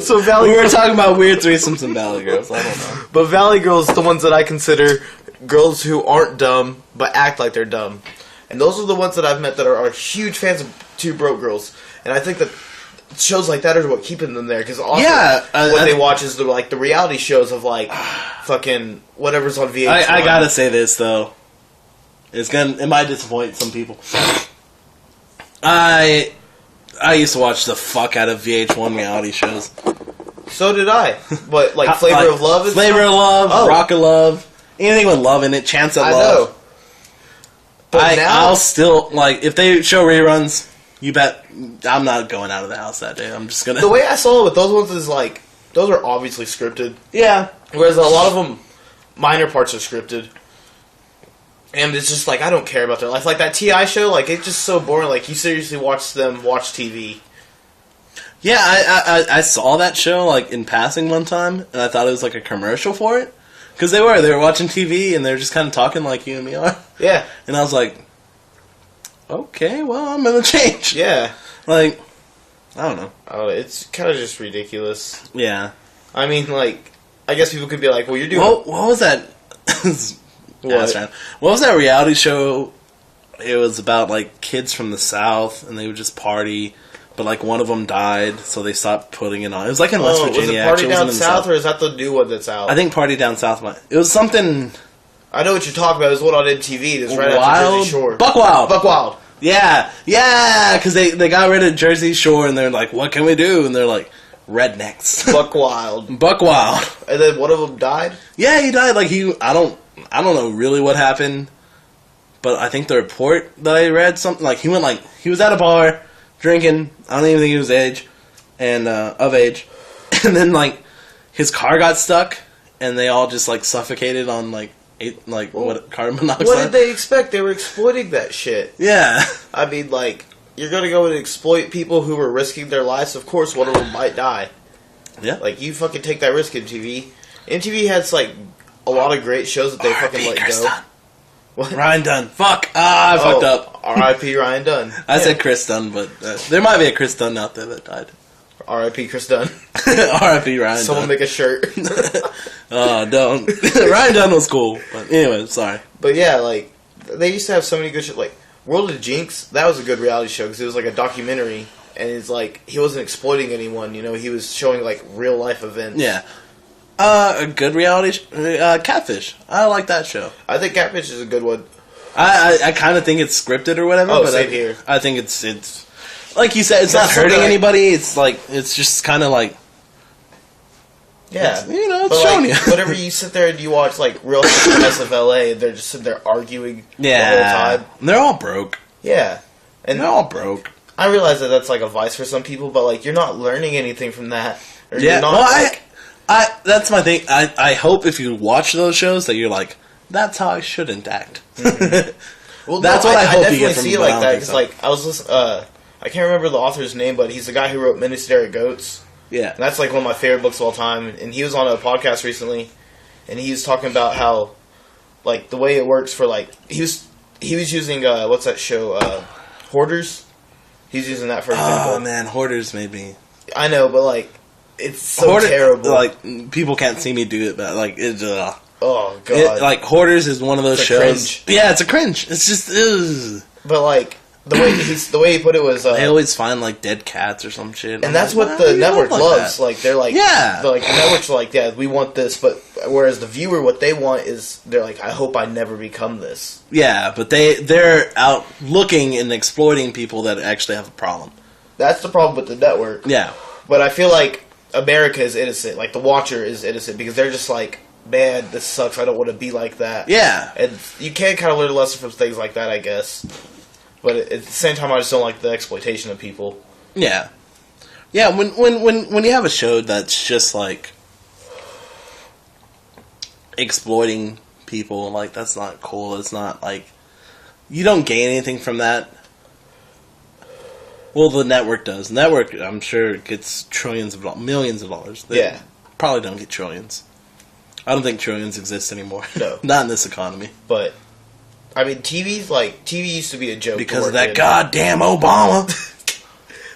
So We were talking about weird threesomes and Valley Girls. I don't know. But Valley Girls, the ones that I consider girls who aren't dumb but act like they're dumb, and those are the ones that I've met that are huge fans of Two Broke Girls. And I think that shows like that are what keeping them there, because what they watch is the reality shows of like fucking whatever's on VH1. I gotta say this though, it might disappoint some people. I used to watch the fuck out of VH1 reality shows. So did I. But like Flavor of Love, Rock of Love, anything with love in it, Chance at Love. I know. But I'll still like if they show reruns. You bet I'm not going out of the house that day. I'm just gonna... The way I saw it with those ones is, like, those are obviously scripted. Yeah. Whereas a lot of them, minor parts are scripted. And it's just, like, I don't care about their life. Like, that T.I. show, like, it's just so boring. Like, you seriously watch them watch TV. Yeah, I saw that show, like, in passing one time, and I thought it was, like, a commercial for it. Because they were watching TV, and they were just kind of talking like you and me are. Yeah. And I was like... Okay, well, I'm gonna change. Yeah. Like, I don't know. It's kind of just ridiculous. Yeah. I mean, like, I guess people could be like, well, you're doing... What was that? What was that reality show? It was about, like, kids from the South, and they would just party, but, like, one of them died, so they stopped putting it on. It was, like, in West Virginia. Was it Party Down South, or is that the new one that's out? I think Party Down South. It was something... I know what you're talking about. It was one on MTV. That's right after Jersey Shore. Buck Wild. Buck Wild. Yeah, because they got rid of Jersey Shore, and they're like, what can we do? And they're like, rednecks. Buck Wild. Buck Wild. And then one of them died? Yeah, he died. Like, I don't know really what happened, but I think the report that I read, something like, he was at a bar, drinking, I don't even think he was of age, and then, like, his car got stuck, and they all just, like, suffocated on, like, carbon monoxide. What did they expect? They were exploiting that shit. Yeah. I mean, like, you're gonna go and exploit people who were risking their lives. Of course, one of them might die. Yeah. Like, you fucking take that risk, MTV. MTV has, like, a lot of great shows that they fucking let go. Dunn. What? Ryan Dunn. Fuck. I fucked up. R.I.P. Ryan Dunn. I said Chris Dunn, but there might be a Chris Dunn out there that died. R.I.P. Chris Dunn. R.I.P. Ryan Someone Dunn. make a shirt. Oh, don't. Ryan Dunn was cool. But anyway, sorry. But yeah, like, they used to have so many good shit. Like, World of Jinx, that was a good reality show because it was like a documentary. And it's like, he wasn't exploiting anyone, you know, he was showing like real life events. Yeah. A good reality Catfish. I like that show. I think Catfish is a good one. I kind of think it's scripted or whatever. Oh, but same here. I think it's like you said, it's not hurting anybody. It's like, it's just kind of like, yeah, it's showing you. Whenever you sit there and you watch like Real Housewives of LA, and they're just sitting there arguing the whole time. And they're all broke. Yeah, and they're all broke. I realize that that's like a vice for some people, but like you're not learning anything from that. Or yeah, you're not, well, that's my thing. I hope if you watch those shows that you're like, that's how I shouldn't act. Mm-hmm. Well, that's what I hope you get from see it like that because like I was listening. I can't remember the author's name, but he's the guy who wrote Ministerial Goats. Yeah. And that's like one of my favorite books of all time. And he was on a podcast recently, and he was talking about how, like, the way it works for, like, he was using, what's that show, Hoarders? He's using that for example. Oh, man, Hoarders made me... I know, but, like, it's so terrible. Like, people can't see me do it, but, like, it's... Oh god! Like Hoarders is one of those shows. Cringe. Yeah, it's a cringe. It's just. Ugh. But like the way he put it was, they always find like dead cats or some shit, and that's what the network loves. That? Like they're like, yeah, the networks are like, yeah, we want this, but whereas the viewer, what they want is, they're like, I hope I never become this. Yeah, but they're out looking and exploiting people that actually have a problem. That's the problem with the network. Yeah, but I feel like America is innocent. Like the Watcher is innocent because they're just like, man, this sucks. I don't want to be like that. Yeah, and you can kind of learn a lesson from things like that, I guess. But at the same time, I just don't like the exploitation of people. Yeah, yeah. When you have a show that's just like exploiting people, like that's not cool. It's not like you don't gain anything from that. Well, the network does. The network, I'm sure, gets millions of dollars. They probably don't get trillions. I don't think trillions exist anymore. No, not in this economy. But. I mean, TV used to be a joke because of that goddamn Obama.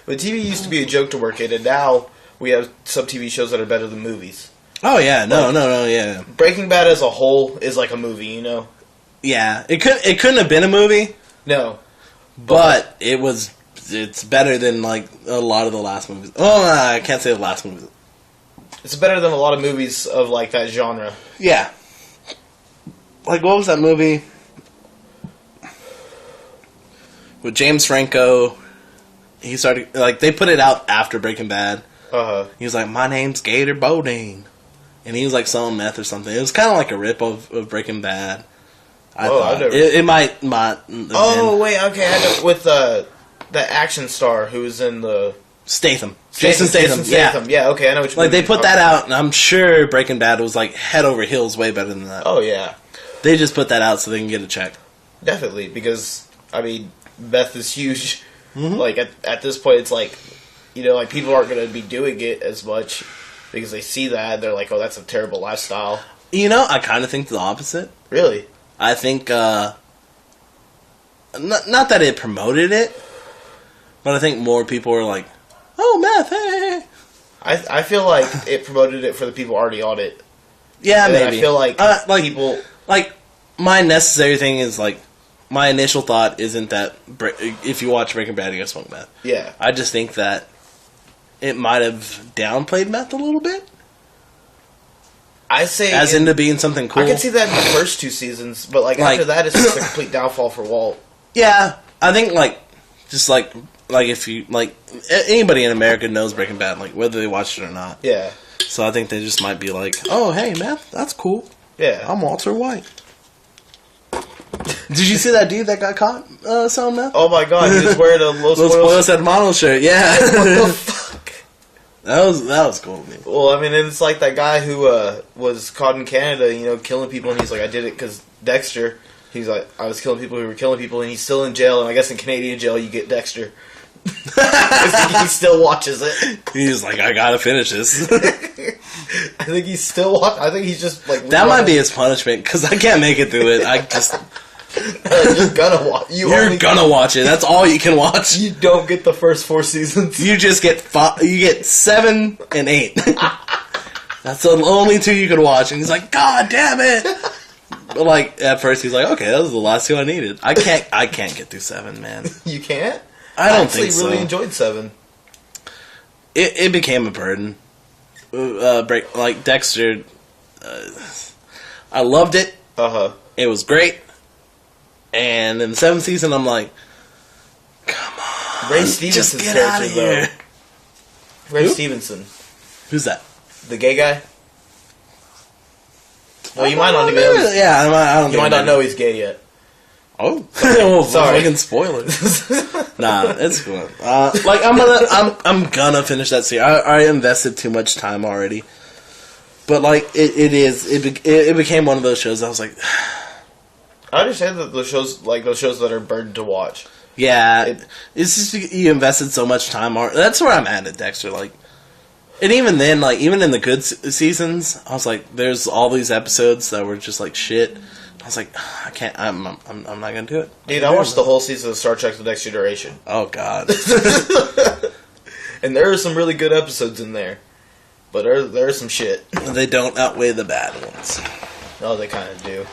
But TV used to be a joke to work in, and now we have some TV shows that are better than movies. Oh yeah, no, yeah. Breaking Bad as a whole is like a movie, you know. Yeah, it couldn't have been a movie. No, but it's better than like a lot of the last movies. Oh, I can't say the last movies. It's better than a lot of movies of like that genre. Yeah. Like what was that movie? With James Franco, he started like they put it out after Breaking Bad. He was like, "My name's Gator Bodine," and he was like selling meth or something. It was kind of like a rip of Breaking Bad. I thought it might. Oh wait, okay, I know, with the action star who was in the Statham. Jason Statham. Yeah, okay, I know which. Like they put that out, and I'm sure Breaking Bad was like head over heels way better than that. Oh yeah, they just put that out so they can get a check. Definitely, because I mean. Meth is huge. Mm-hmm. Like at this point, it's like, you know, like people aren't going to be doing it as much because they see that and they're like, oh, that's a terrible lifestyle. You know, I kind of think the opposite. Really? I think not that it promoted it, but I think more people are like, oh, meth, hey. I feel like it promoted it for the people already on it. Yeah, and maybe. I feel like people like my necessary thing is like. My initial thought isn't that if you watch Breaking Bad, you gotta smoke meth. Yeah. I just think that it might have downplayed meth a little bit. I say into being something cool. I can see that in the first 2 seasons, but like after that, it's just a complete downfall for Walt. Yeah, I think just like if you like anybody in America knows Breaking Bad, like whether they watched it or not. Yeah. So I think they just might be like, oh hey meth, that's cool. Yeah. I'm Walter White. Did you see that dude that got caught selling meth? Oh my god, he was wearing a Los Pollos Hermanos shirt. Yeah. What the fuck? That was cool to me. Well, I mean, it's like that guy who was caught in Canada, you know, killing people, and he's like, I did it because Dexter. He's like, I was killing people who were killing people, and he's still in jail, and I guess in Canadian jail you get Dexter. He still watches it. He's like, I gotta finish this. I think he's still I think he's just like... That might be his punishment, because I can't make it through it. I just... You're gonna watch. You're gonna watch it. That's all you can watch. You don't get the first 4 seasons. You just get 7 and 8. That's the only 2 you could watch. And he's like, God damn it! But like at first he's like, okay, that was the last 2 I needed. I can't get through 7, man. You can't? I don't think so. I actually really enjoyed 7. It became a burden. Like Dexter, I loved it. It was great. And in the 7th season, I'm like, come on, Ray Stevenson's just get out of here. Ray Stevenson. Who's that? The gay guy. Well, you might not know. Yeah, I don't. You might not know he's gay yet. Oh, well, sorry. Fucking spoilers. Nah, it's cool. Like I'm gonna finish that series. I invested too much time already. But like it became one of those shows. I was like, I understand that those shows that are burdened to watch. Yeah, it's just you invested so much time. That's where I'm at Dexter. Like, and even then, like even in the good seasons, I was like, there's all these episodes that were just like shit. I was like, I can't. I'm not gonna do it. Dude, I watched the whole season of Star Trek: The Next Generation. Oh God. And there are some really good episodes in there, but there are some shit. They don't outweigh the bad ones. Oh, they kind of do.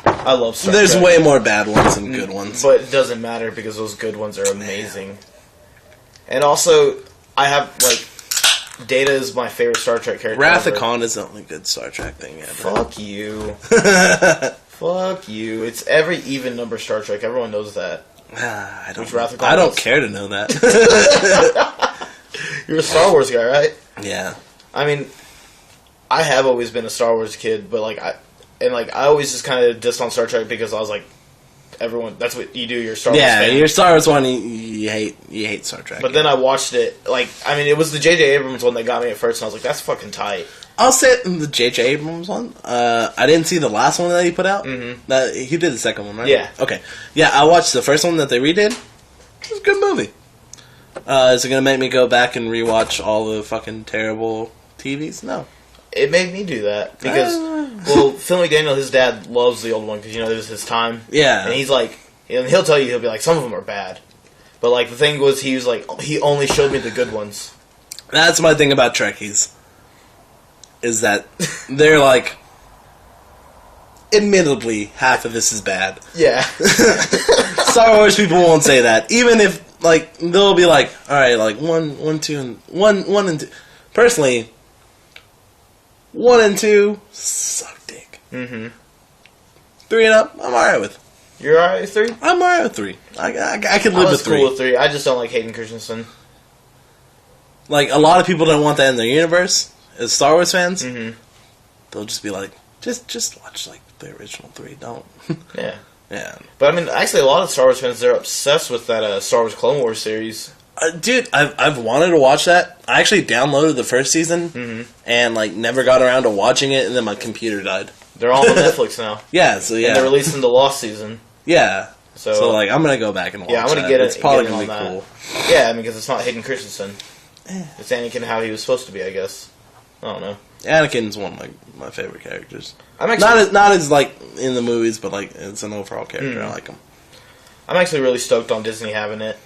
I love Star There's Trek. way more bad ones than good ones. But it doesn't matter because those good ones are amazing. And also, I have, like, Data is my favorite Star Trek character. Wrath of Khan is the only good Star Trek thing ever. Fuck you. Fuck you. It's every even number Star Trek. Everyone knows that. I don't care to know that. You're a Star Wars guy, right? Yeah. I mean, I have always been a Star Wars kid, but I always just kind of dissed on Star Trek because I was like, everyone, that's what you do. You're a Star Wars fan. Yeah, you're Star Wars one. You hate Star Trek. But then I watched it. It was the J.J. Abrams one that got me at first, and I was like, that's fucking tight. I'll say the J.J. Abrams one. I didn't see the last one that he put out. Mm-hmm. He did the second one, right? Yeah. Okay. Yeah, I watched the first one that they redid. It was a good movie. Is it going to make me go back and rewatch all the fucking terrible TVs? No. It made me do that because, Phil McDaniel, his dad loves the old one because, it was his time. Yeah. And he's like, and he'll tell you, he'll be like, some of them are bad. But, the thing was, he was like, he only showed me the good ones. That's my thing about Trekkies. Is that they're like, admittedly, half of this is bad. Yeah. Star Wars people won't say that. Even if, they'll be like, alright, 1, 2, and 1 and 2. Personally, 1 and 2 suck dick. Mm-hmm. 3 and up, I'm alright with. You're alright with 3? I'm alright with 3. I could live with 3. Cool with 3. I just don't like Hayden Christensen. A lot of people don't want that in their universe. As Star Wars fans, they'll just be like, just watch the original 3. Don't. Yeah. Yeah. But actually, a lot of Star Wars fans, they're obsessed with that Star Wars Clone Wars series. Dude, I've wanted to watch that. I actually downloaded the first season and never got around to watching it, and then my computer died. They're all on Netflix now. Yeah, so yeah. And they're releasing the Lost season. Yeah. So I'm gonna go back and watch. Yeah, I'm gonna that. get it. It's probably get gonna in be on cool. That. Yeah, because it's not Hayden Christensen. It's Anakin how he was supposed to be, I guess. I don't know. Anakin's one of my favorite characters. I'm actually not as in the movies, but it's an overall character. I like him. I'm actually really stoked on Disney having it.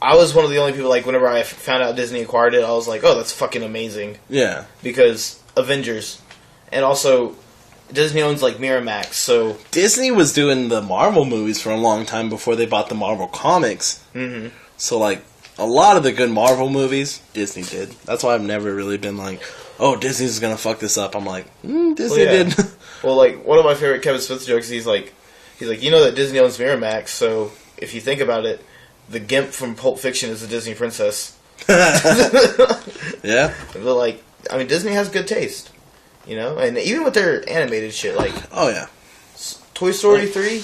I was one of the only people, whenever I found out Disney acquired it, I was like, oh, that's fucking amazing. Yeah. Because Avengers. And also, Disney owns, Miramax, so... Disney was doing the Marvel movies for a long time before they bought the Marvel comics. Mm-hmm. So, a lot of the good Marvel movies, Disney did. That's why I've never really been oh, Disney's gonna fuck this up. I'm like, Disney did. Well, one of my favorite Kevin Smith jokes, he's like, you know that Disney owns Miramax, so if you think about it, the Gimp from Pulp Fiction is a Disney princess. Yeah. But, Disney has good taste. And even with their animated shit, oh, yeah. Toy Story 3?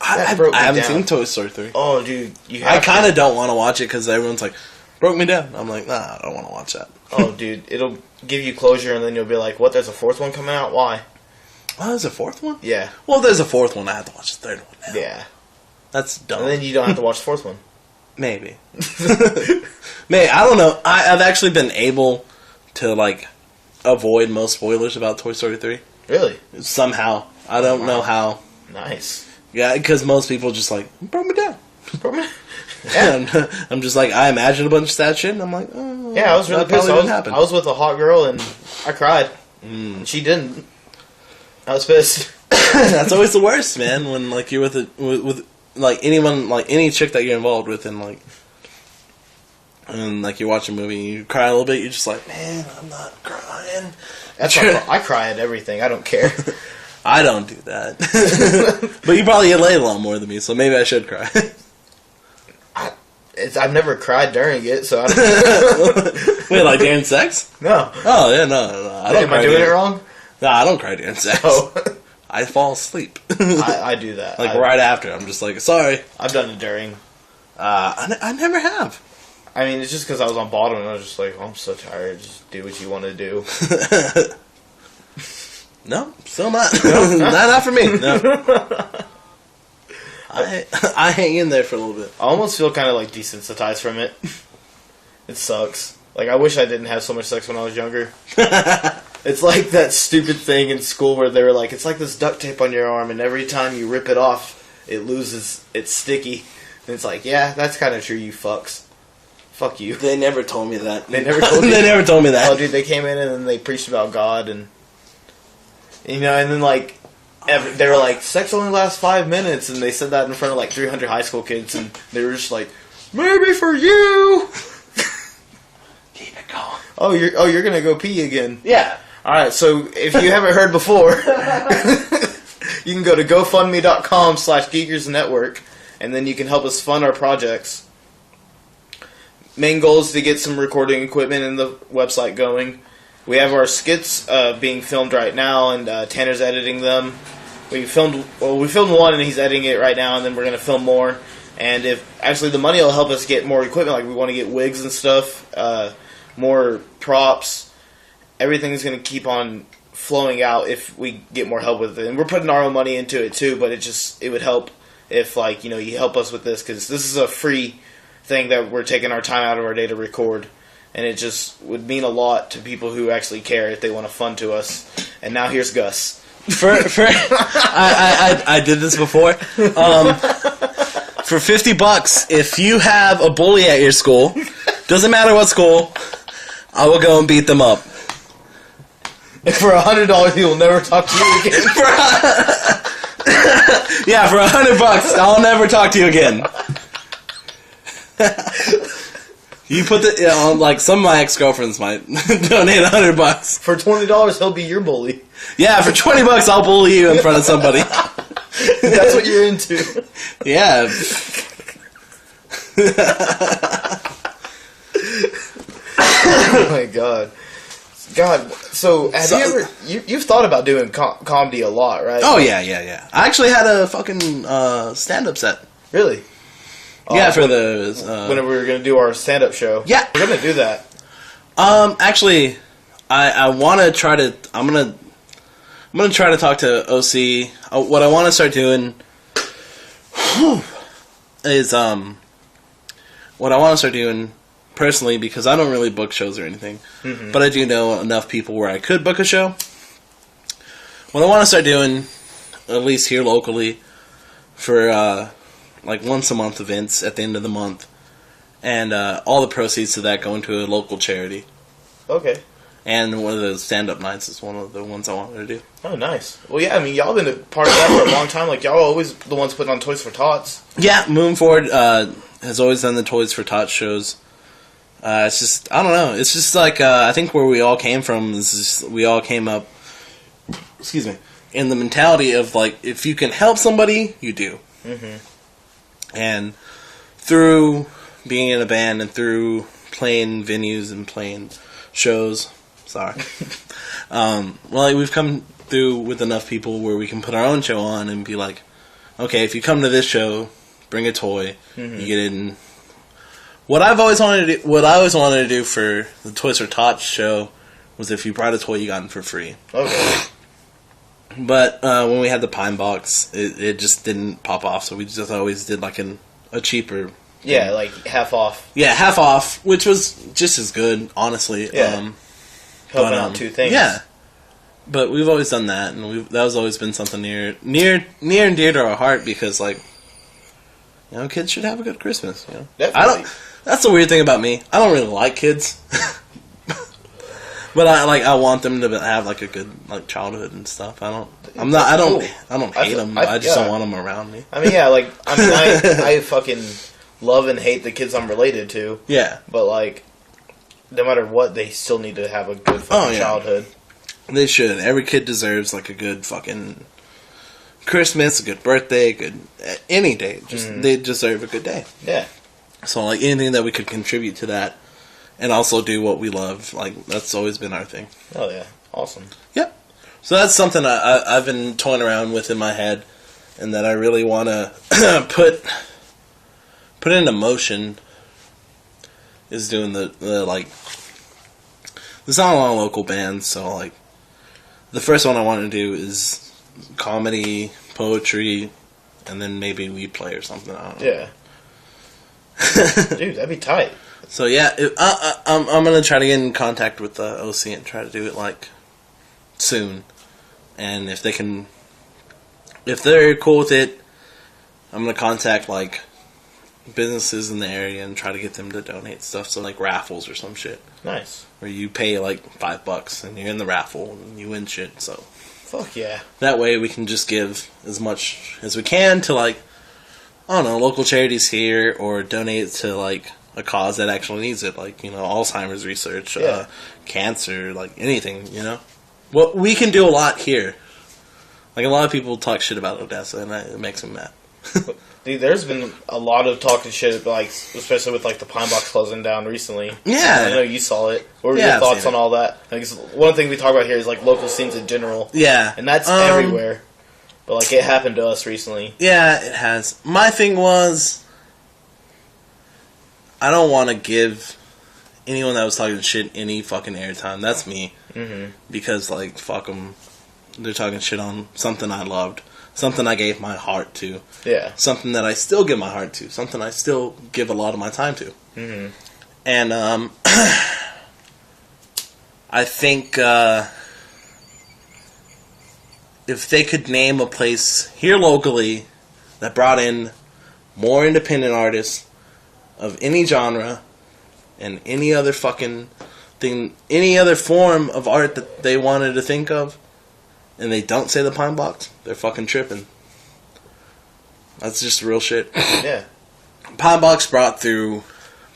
I haven't seen Toy Story 3. Oh, dude. I kind of don't want to watch it because everyone's like, broke me down. I'm like, nah, I don't want to watch that. Oh, dude. It'll give you closure, and then you'll be like, what, there's a 4th one coming out? Why? Oh, there's a 4th one? Yeah. Well, if there's a 4th one, I have to watch the 3rd one now. Yeah. That's dumb. And then you don't have to watch the 4th one. Maybe. I don't know. I've actually been able to, avoid most spoilers about Toy Story 3. Really? Somehow. I don't know how. Nice. Yeah, because most people just broke me down. Yeah. And I'm just I imagine a bunch of sad shit, and I'm like, oh. Yeah, I was really pissed. I was with a hot girl, and I cried. And she didn't. I was pissed. That's always the worst, man, when, you're with anyone, any chick that you're involved with, and, you watch a movie and you cry a little bit, you're just man, I'm not crying. I cry at everything. I don't care. I don't do that. But you probably get laid a lot more than me, so maybe I should cry. I've never cried during it, so I don't... Wait, during sex? No. Oh, yeah, no. I don't Am I doing it wrong? No, I don't cry during sex. Oh. I fall asleep. I do that. Right after. I'm just sorry. I've done it during. I never have. I mean, it's just because I was on bottom and I was just I'm so tired. Just do what you want to do. No, still not. No, not for me. No. I hang in there for a little bit. I almost feel kind of desensitized from it. It sucks. I wish I didn't have so much sex when I was younger. It's like that stupid thing in school where they were it's like this duct tape on your arm, and every time you rip it off, it loses, it's sticky. And it's yeah, that's kind of true, you fucks. Fuck you. They never told me that. They never told me They never told me that. Oh, dude, they came in and then they preached about God, and You know, and then like they were like, sex only lasts 5 minutes, and they said that in front of like 300 high school kids, and they were just like, maybe for you. Keep it going. Oh, you're gonna go pee again. Yeah. All right. So if you haven't heard before, you can go to GoFundMe.com/GeekersNetwork, and then you can help us fund our projects. Main goal is to get some recording equipment and the website going. We have our skits being filmed right now, and Tanner's editing them. We filmed one, and he's editing it right now, and then we're going to film more. And if actually the money will help us get more equipment, like we want to get wigs and stuff, more props. Everything's going to keep on flowing out if we get more help with it. And we're putting our own money into it too, but it would help if you help us with this, because this is a free thing that we're taking our time out of our day to record, and it just would mean a lot to people who actually care if they want to fund to us. And now here's Gus. I did this before. For $50, if you have a bully at your school, doesn't matter what school, I will go and beat them up. And for $100, he will never talk to you again. Yeah, for $100, I'll never talk to you again. You put like some of my ex-girlfriends might donate $100. For $20, he'll be your bully. Yeah, for $20, I'll bully you in front of somebody. That's what you're into. Yeah. Oh my god. So have you ever you've thought about doing comedy a lot, right? Oh yeah. I actually had a fucking stand-up set. Really? Yeah, for the whenever we were gonna do our stand-up show. Yeah, we're gonna do that. Actually, I want to try to. I'm gonna try to talk to OC. What I want to start doing is what I want to start doing personally, because I don't really book shows or anything, but I do know enough people where I could book a show. What I want to start doing, at least here locally, for like once a month events at the end of the month, and all the proceeds to that go into a local charity. Okay. And one of the stand-up nights is one of the ones I wanted to do. Oh, nice. Well, yeah, I mean, y'all been a part of that for a long time. Like, y'all are always the ones putting on Toys for Tots. Yeah, moving forward, has always done the Toys for Tots shows. It's just, I don't know. It's just like, I think where we all came from is just, we all came up, excuse me, in the mentality of, like, if you can help somebody, you do. Mm-hmm. And through being in a band and through playing venues and playing shows, well, we've come through with enough people where we can put our own show on and be like, okay, if you come to this show, bring a toy, you get in. What I always wanted to do for the Toys for Tots show was if you brought a toy, you got it for free. Okay. But when we had the Pine Box, it just didn't pop off, so we just always did like a cheaper. Yeah, like half off. Yeah, half off, which was just as good, honestly. Yeah. Helping out two things. Yeah. But we've always done that, and that has always been something near and dear to our heart, because, like, you know, kids should have a good Christmas. You know, definitely. That's the weird thing about me. I don't really like kids, but I want them to have like a good like childhood and stuff. I don't hate them. I just don't want them around me. I mean, yeah, like I fucking love and hate the kids I'm related to. Yeah, but like, no matter what, they still need to have a good fucking childhood. They should. Every kid deserves like a good fucking Christmas, a good birthday, good any day. Just they deserve a good day. Yeah. So like anything that we could contribute to that, and also do what we love, like that's always been our thing. Oh yeah, awesome. Yep. So that's something I've been toying around with in my head, and that I really want to put into motion. Is doing the like. There's not a lot of local bands, so like. The first one I want to do is comedy, poetry, and then maybe we play or something. I don't know. Yeah. Dude, that'd be tight. So yeah, I'm gonna try to get in contact with the OC and try to do it like soon. And if they're cool with it, I'm gonna contact like businesses in the area and try to get them to donate stuff. So like raffles or some shit. Nice. Where you pay like $5 and you're in the raffle and you win shit. So Fuck yeah. That way we can just give as much as we can to, like, I don't know, local charities here, or donate to, like, a cause that actually needs it, like, you know, Alzheimer's research, cancer, like, anything, you know? Well, we can do a lot here. Like, a lot of people talk shit about Odessa, and it makes me mad. Dude, there's been a lot of talking shit, like, especially with, like, the Pine Box closing down recently. Yeah. I know you saw it. What were your thoughts on all that? I guess one thing we talk about here is, like, local scenes in general. Yeah. And that's everywhere. But, like, it happened to us recently. Yeah, it has. My thing was, I don't want to give anyone that was talking shit any fucking airtime. That's me. Mm-hmm. Because, like, fuck them. They're talking shit on something I loved. Something I gave my heart to. Yeah. Something that I still give my heart to. Something I still give a lot of my time to. Mm-hmm. And, I think, if they could name a place here locally that brought in more independent artists of any genre and any other fucking thing, any other form of art that they wanted to think of, and they don't say the Pine Box, they're fucking tripping. That's just real shit. Yeah. Pine Box brought through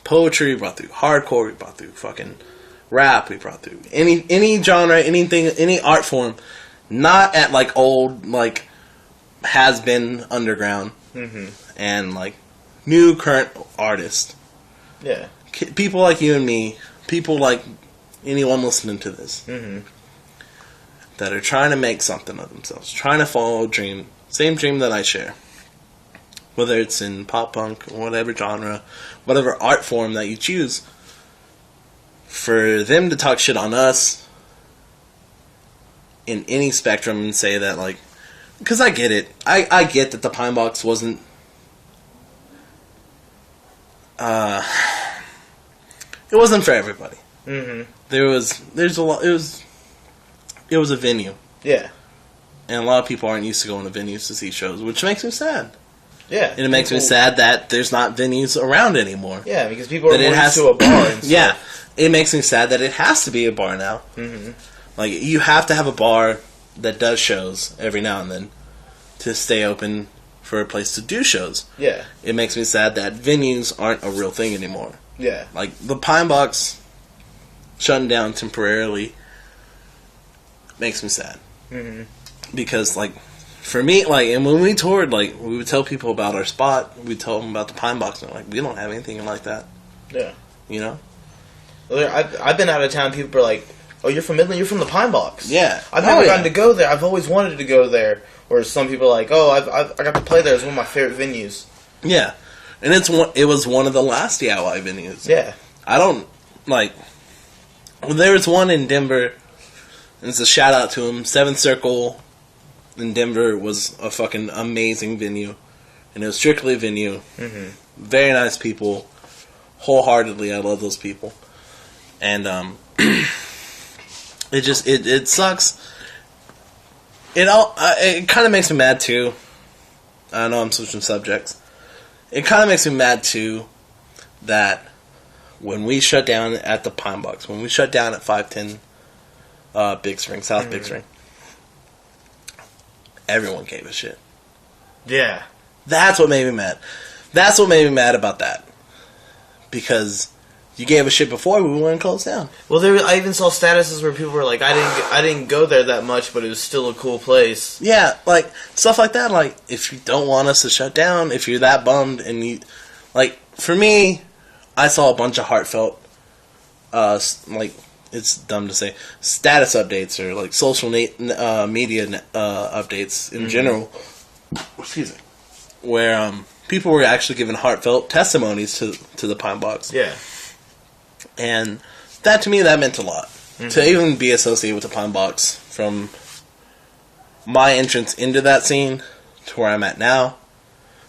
poetry, we brought through hardcore, we brought through fucking rap, we brought through any genre, anything, any art form. Not at, like, old, like, has-been underground. Mm-hmm. And, like, new current artists. Yeah. People like you and me. People like anyone listening to this. Mm-hmm. That are trying to make something of themselves. Trying to follow a dream. Same dream that I share. Whether it's in pop punk, or whatever genre, whatever art form that you choose. For them to talk shit on us in any spectrum and say that, like, because I get it. I get that the Pine Box wasn't it wasn't for everybody. Mm-hmm. There's a lot, it was a venue. Yeah. And a lot of people aren't used to going to venues to see shows, which makes me sad. Yeah. And it makes me sad that there's not venues around anymore. Yeah, because people are more used to a bar and stuff. Yeah. It makes me sad that it has to be a bar now. Mm-hmm. Like, you have to have a bar that does shows every now and then to stay open for a place to do shows. Yeah. It makes me sad that venues aren't a real thing anymore. Yeah. Like, the Pine Box shutting down temporarily makes me sad. Mm-hmm. Because, like, for me, like, and when we toured, like, we would tell people about our spot, we'd tell them about the Pine Box, and like, we don't have anything like that. Yeah. You know? I've been out of town, people are like, oh, you're from Midland? You're from the Pine Box. Yeah. I've never gotten to go there. I've always wanted to go there. Or some people are like, oh, I got to play there. It's one of my favorite venues. Yeah. And it was one of the last DIY venues. Yeah. I don't, like, there was one in Denver, and it's a shout out to him. Seventh Circle in Denver was a fucking amazing venue. And it was strictly a venue. Mm-hmm. Very nice people. Wholeheartedly, I love those people. And, it sucks. It kind of makes me mad too. I know I'm switching subjects. It kind of makes me mad too that when we shut down at the Pine Box, when we shut down at 510 Big Spring, South Big Spring, everyone gave a shit. Yeah. That's what made me mad. That's what made me mad about that. Because you gave a shit before we went closed down. Well, I even saw statuses where people were like, I didn't go there that much, but it was still a cool place. Yeah, like, stuff like that. Like, if you don't want us to shut down, if you're that bummed, and you... Like, for me, I saw a bunch of heartfelt, like, it's dumb to say, status updates, or, like, social media updates in general. Excuse me. Where, people were actually giving heartfelt testimonies to the Pine Box. Yeah. And that, to me, that meant a lot. Mm-hmm. To even be associated with the Pine Box, from my entrance into that scene to where I'm at now,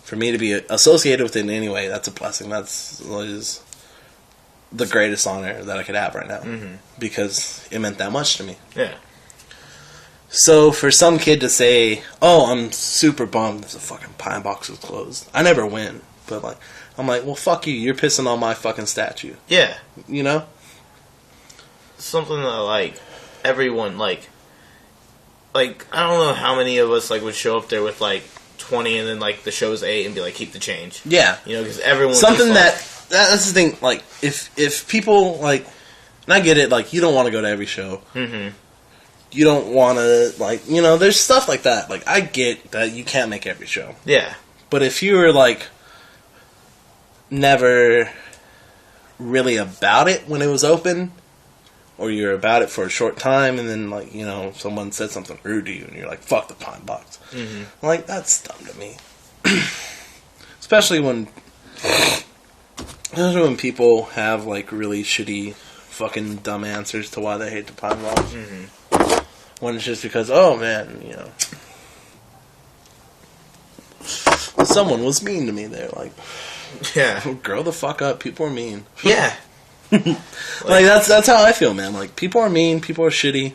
for me to be associated with it in any way, that's a blessing. That's the greatest honor that I could have right now. Mm-hmm. Because it meant that much to me. Yeah. So, for some kid to say, oh, I'm super bummed that the fucking Pine Box was closed. I never win. But, like, I'm like, well, fuck you. You're pissing on my fucking statue. Yeah. You know? Something that, like, everyone, like, like, I don't know how many of us, like, would show up there with, like, 20 and then, like, the show's 8 and be like, keep the change. Yeah. You know, because everyone... Something that's the thing, like, if people, like, and I get it, like, you don't want to go to every show. Mm-hmm. You don't want to, like, you know, there's stuff like that. Like, I get that you can't make every show. Yeah. But if you were, like, never really about it when it was open, or you're about it for a short time, and then, like, you know, someone said something rude to you, and you're like, fuck the Pine Box. Mm-hmm. Like, that's dumb to me. Especially when people have, like, really shitty, fucking dumb answers to why they hate the Pine Box. Mm-hmm. When it's just because, oh, man, you know, someone was mean to me there. Like, yeah, grow the fuck up. People are mean. Yeah. Like, that's how I feel, man. Like, people are mean. People are shitty.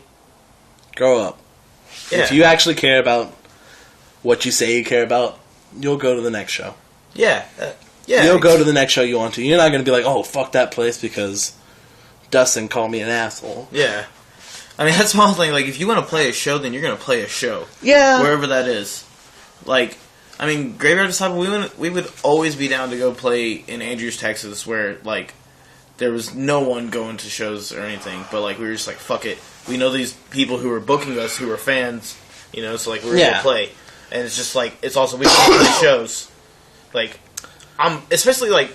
Grow up. Yeah. If you actually care about what you say you care about, you'll go to the next show. Yeah. Yeah. You'll go to the next show you want to. You're not going to be like, oh, fuck that place because Dustin called me an asshole. Yeah. I mean, that's my whole thing. Like, if you want to play a show, then you're going to play a show. Yeah. Wherever that is. Like, I mean, Graveyard Disciple, we would always be down to go play in Andrews, Texas, where, like, there was no one going to shows or anything. But, like, we were just like, fuck it. We know these people who are booking us who are fans, you know, so, like, we're going to play. And it's just, like, it's also, we can play shows. Like, especially, like,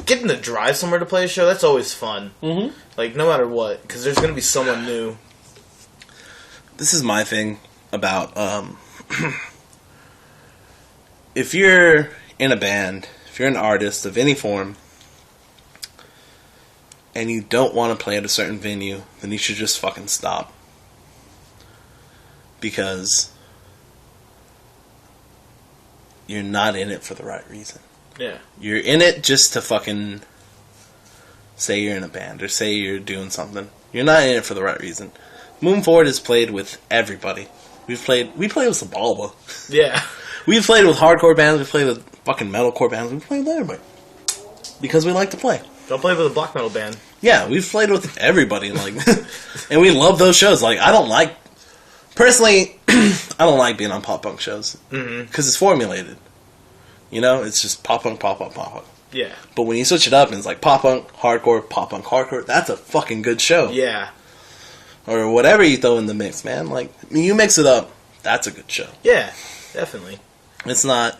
getting to drive somewhere to play a show, that's always fun. Mm-hmm. Like, no matter what, because there's going to be someone new. This is my thing about, if you're in a band, if you're an artist of any form, and you don't want to play at a certain venue, then you should just fucking stop. Because you're not in it for the right reason. Yeah. You're in it just to fucking say you're in a band or say you're doing something. You're not in it for the right reason. Moving Forward has played with everybody. We played with Zabalba. Yeah. We've played with hardcore bands, we've played with fucking metalcore bands, we've played with everybody. Because we like to play. Don't play with a black metal band. Yeah, we've played with everybody, like, and we love those shows. Like, personally, I don't like being on pop punk shows. Because it's formulated. You know, it's just pop punk, pop punk, pop punk. Yeah. But when you switch it up and it's like pop punk, hardcore, that's a fucking good show. Yeah. Or whatever you throw in the mix, man. Like, you mix it up, that's a good show. Yeah, definitely. It's not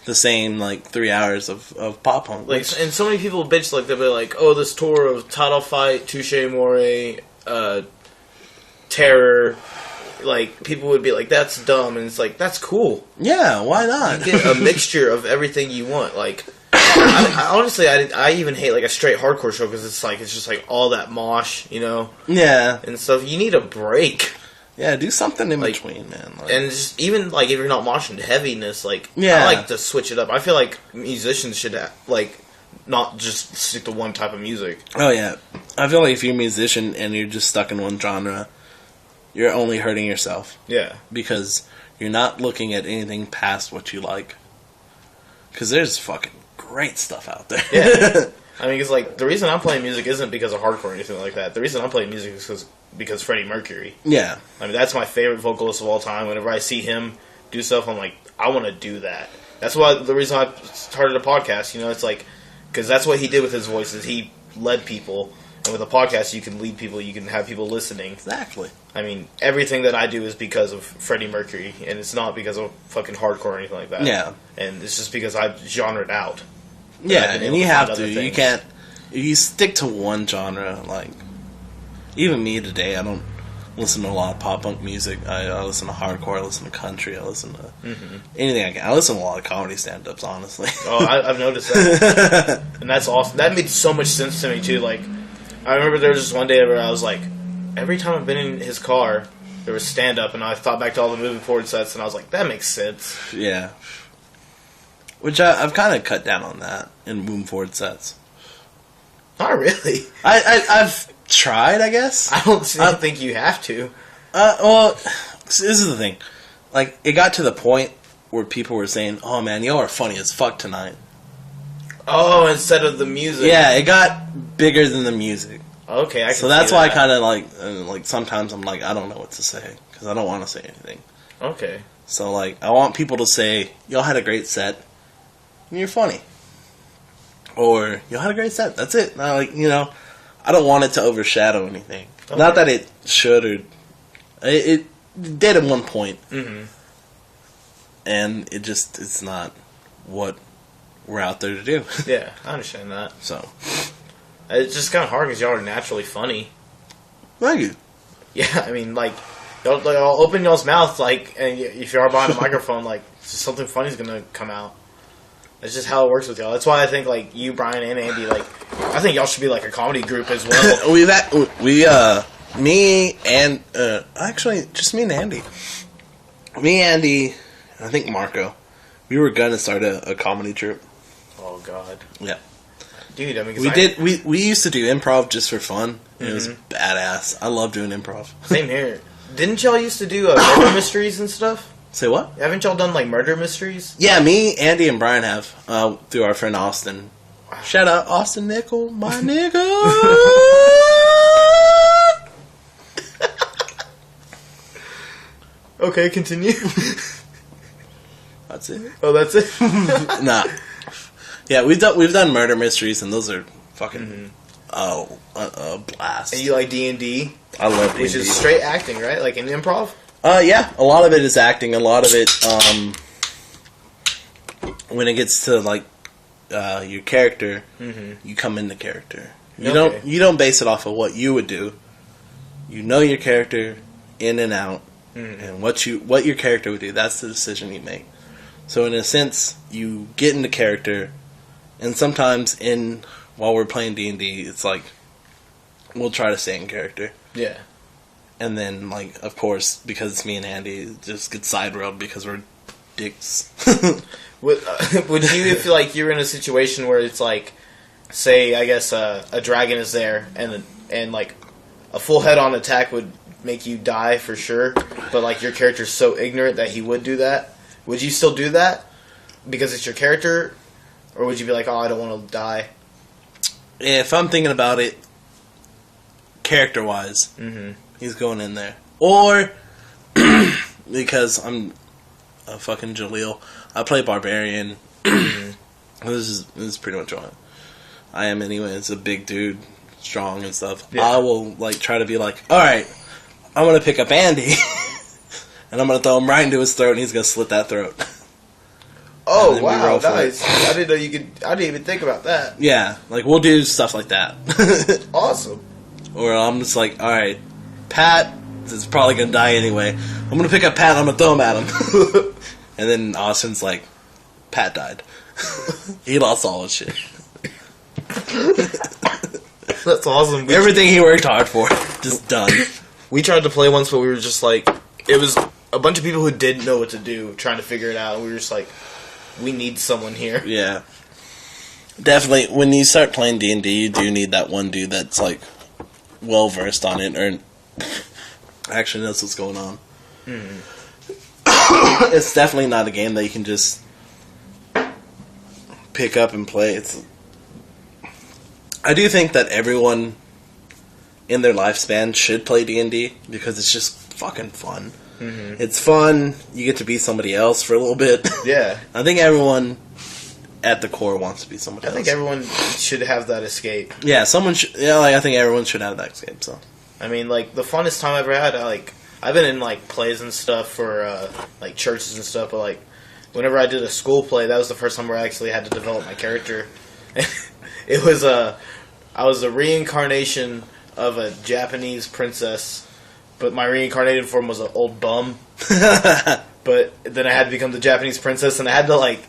the same, like, 3 hours of pop punk. Like, and so many people bitch, like, they'll be like, oh, this tour of Title Fight, Touche Amore, Terror, like, people would be like, that's dumb, and it's like, that's cool. Yeah, why not? You get a mixture of everything you want. Like, I honestly, I even hate, like, a straight hardcore show, because it's just, like, all that mosh, you know? Yeah. And stuff. You need a break. Yeah, do something in between, man. Like, and just, even, like, if you're not moshing to heaviness, like, yeah. I like to switch it up. I feel like musicians should, like, not just stick to one type of music. Oh, yeah. I feel like if you're a musician and you're just stuck in one genre, you're only hurting yourself. Yeah. Because you're not looking at anything past what you like. Because there's fucking great stuff out there. Yeah. I mean, it's like, the reason I'm playing music isn't because of hardcore or anything like that. The reason I'm playing music is because Freddie Mercury. Yeah. I mean, that's my favorite vocalist of all time. Whenever I see him do stuff, I'm like, I want to do that. That's why the reason I started a podcast, you know, it's like, because that's what he did with his voice, is he led people. And with a podcast, you can lead people, you can have people listening. Exactly. I mean, everything that I do is because of Freddie Mercury, and it's not because of fucking hardcore or anything like that. Yeah. And it's just because I've genred out. Yeah, and you have to. You things. can't. If you stick to one genre, like, even me today, I don't listen to a lot of pop punk music. I listen to hardcore, I listen to country, I listen to anything I can. I listen to a lot of comedy stand-ups, honestly. Oh, I've noticed that. And that's awesome. That made so much sense to me, too. Like, I remember there was just one day where I was like, every time I've been in his car, there was stand-up, and I thought back to all the Moving Forward sets, and I was like, that makes sense. Yeah. Which I've kind of cut down on that in Moving Forward sets. Not really. I've tried, I guess. I don't think you have to. Well, this is the thing. Like, it got to the point where people were saying, oh man, y'all are funny as fuck tonight. Oh, instead of the music. Yeah, it got bigger than the music. Okay, so that's why I kind of like sometimes I'm like, I don't know what to say because I don't want to say anything. Okay. So like I want people to say, y'all had a great set and you're funny, or y'all had a great set. That's it. Not like, you know, I don't want it to overshadow anything. Okay. Not that it should, or it did at one point. Mm-hmm. And it's not what we're out there to do. Yeah, I understand that. So it's just kind of hard because y'all are naturally funny. Thank you. Yeah, I mean, like, y'all open y'all's mouth, like, and if you are behind a microphone, like, something funny's gonna come out. That's just how it works with y'all. That's why I think, like, you, Brian, and Andy, like, I think y'all should be like a comedy group as well. Me and actually just me and Andy. Me, Andy, and I think Marco. We were gonna start a comedy troupe. Oh God. Yeah. Dude, I mean, we used to do improv just for fun. And it was badass. I love doing improv. Same here. Didn't y'all used to do murder mysteries and stuff? Say what? Haven't y'all done like murder mysteries? Yeah, me, Andy, and Brian have through our friend Austin. Shout out Austin Nickel, my nigga. Okay, continue. That's it. Oh, that's it. Nah. Yeah, we've done murder mysteries, and those are fucking a blast. And you like D&D? I love D&D. Which is straight acting, right? Like in improv? Yeah, a lot of it is acting. A lot of it, when it gets to like your character, you come into character. You don't base it off of what you would do. You know your character in and out, and what your character would do. That's the decision you make. So in a sense, you get into character, and sometimes while we're playing D&D, it's like we'll try to stay in character. Yeah. And then, like, of course, because it's me and Andy, it just gets side-railed because we're dicks. Would you feel like you're in a situation where it's like, say, I guess a dragon is there, and like a full head-on attack would make you die for sure, but like your character's so ignorant that he would do that? Would you still do that because it's your character, or would you be like, oh, I don't want to die? If I'm thinking about it, character-wise, he's going in there. Or, because I'm a fucking Jaleel, I play Barbarian. This is pretty much what I am anyway. It's a big dude, strong and stuff. Yeah. I will like try to be like, alright, I'm going to pick up Andy, and I'm going to throw him right into his throat, and he's going to slit that throat. Oh, wow, nice. I didn't know you could... I didn't even think about that. Yeah, like, we'll do stuff like that. Awesome. Or I'm just like, alright, Pat is probably going to die anyway. I'm going to pick up Pat and I'm going to throw him at him. And then Austin's like, Pat died. He lost all his shit. That's awesome. Everything he worked hard for, just done. We tried to play once, but we were just like... It was a bunch of people who didn't know what to do, trying to figure it out. And we were just like... We need someone here. Yeah. Definitely, when you start playing D&D, you do need that one dude that's, like, well-versed on it, or actually knows what's going on. It's definitely not a game that you can just pick up and play. I do think that everyone in their lifespan should play D&D, because it's just fucking fun. It's fun. You get to be somebody else for a little bit. Yeah. I think everyone at the core wants to be somebody else. I think everyone should have that escape. Yeah, someone should. Yeah, like I think everyone should have that escape. So, I mean, like the funnest time I ever had. I've been in like plays and stuff for like churches and stuff, but like whenever I did a school play, that was the first time where I actually had to develop my character. It was I was a reincarnation of a Japanese princess. But my reincarnated form was an old bum. But then I had to become the Japanese princess, and I had to, like,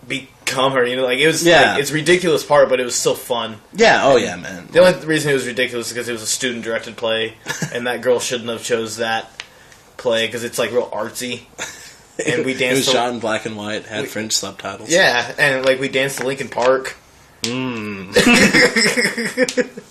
become her. You know, like, it was, like, it's a ridiculous part, but it was still fun. Yeah, oh yeah, man. The only reason it was ridiculous is because it was a student-directed play, and that girl shouldn't have chose that play, because it's, like, real artsy. And we danced... It was shot in black and white, had French subtitles. Yeah, and, like, we danced to Linkin Park. Oh,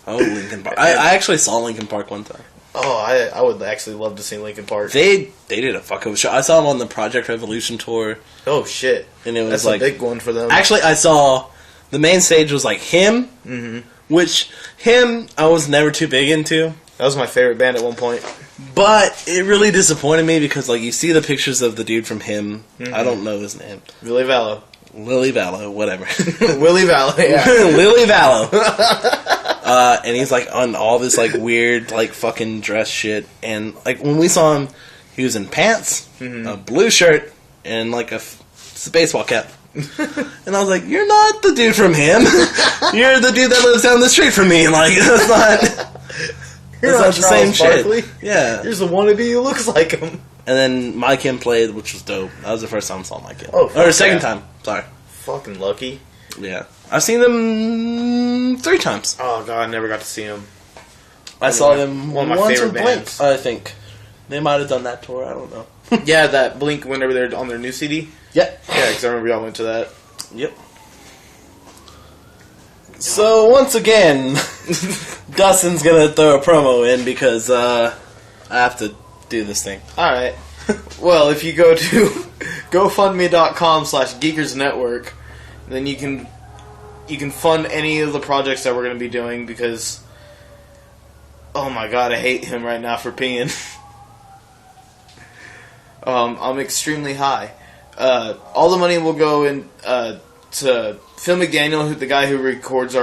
Linkin Park. I actually saw Linkin Park one time. Oh, I would actually love to see Linkin Park. They did a fucking show. I saw them on the Project Revolution tour. Oh shit! And it was That's like a big one for them. Actually, I saw the main stage was like him, which him I was never too big into. That was my favorite band at one point. But it really disappointed me because, like, you see the pictures of the dude from him. Mm-hmm. I don't know his name. Lily Vallow. Lily Vallow, whatever. Willie Vallow, yeah. Lily Vallow. And he's, like, on all this, like, weird, like, fucking dress shit. And, like, when we saw him, he was in pants, a blue shirt, and, like, a baseball cap. And I was like, you're not the dude from him. You're the dude that lives down the street from me. Like, that's not... You're it's not not the same Barkley. shit. Yeah. Here's the wannabe who looks like him. And then My Kim played, which was dope. That was the first time I saw My Kim. Oh, or second time. Sorry. Fucking lucky. Yeah. I've seen them 3 times. Oh, God, I never got to see him. I saw them one of my once favorite with Blink, bands. I think. They might have done that tour. I don't know. Yeah, that Blink went over there on their new CD. Yeah. Yeah, because I remember y'all went to that. Yep. So, once again, Dustin's going to throw a promo in because I have to do this thing. Alright. Well, if you go to GoFundMe.com/GeekersNetwork, then you can fund any of the projects that we're going to be doing because, oh my god, I hate him right now for peeing. I'm extremely high. All the money will go in to Phil McDaniel, the guy who records he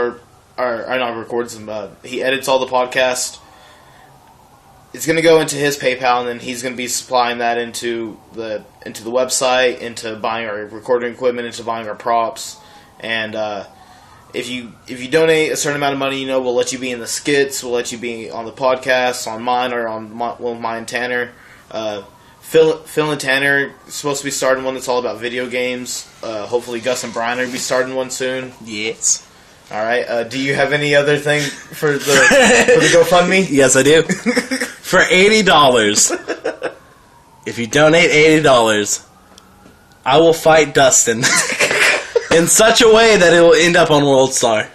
edits all the podcasts. It's going to go into his PayPal, and then he's going to be supplying that into the website, into buying our recording equipment, into buying our props. And if you donate a certain amount of money, we'll let you be in the skits, we'll let you be on the podcast, on mine or on mine and Tanner. Phil and Tanner are supposed to be starting one that's all about video games. Hopefully Gus and Brian are going to be starting one soon. Yes. Alright, do you have any other thing for the GoFundMe? Yes, I do. For $80, if you donate $80, I will fight Dustin in such a way that it will end up on World Star.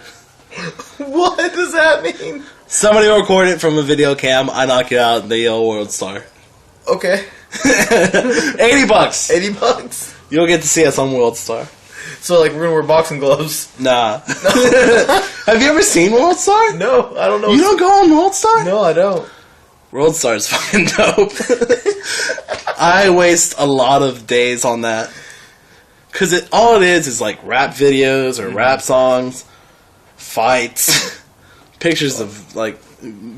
What does that mean? Somebody will record it from a video cam, I knock you out, they yell World Star. Okay. $80. $80? You'll get to see us on World Star. So, like, we're gonna wear boxing gloves? Nah. Have you ever seen World Star? No, I don't know. You don't go on World Star? No, I don't. World Star is fucking dope. I waste a lot of days on that. Because all it is like rap videos or rap songs, fights, pictures of, like,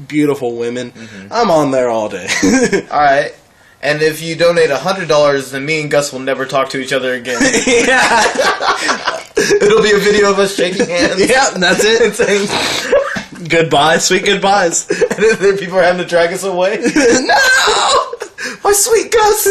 beautiful women. I'm on there all day. Alright. And if you donate $100, then me and Gus will never talk to each other again. Yeah. It'll be a video of us shaking hands. Yeah, and that's it. And saying goodbye, sweet goodbyes. And then people are having to drag us away. No! My sweet Gus!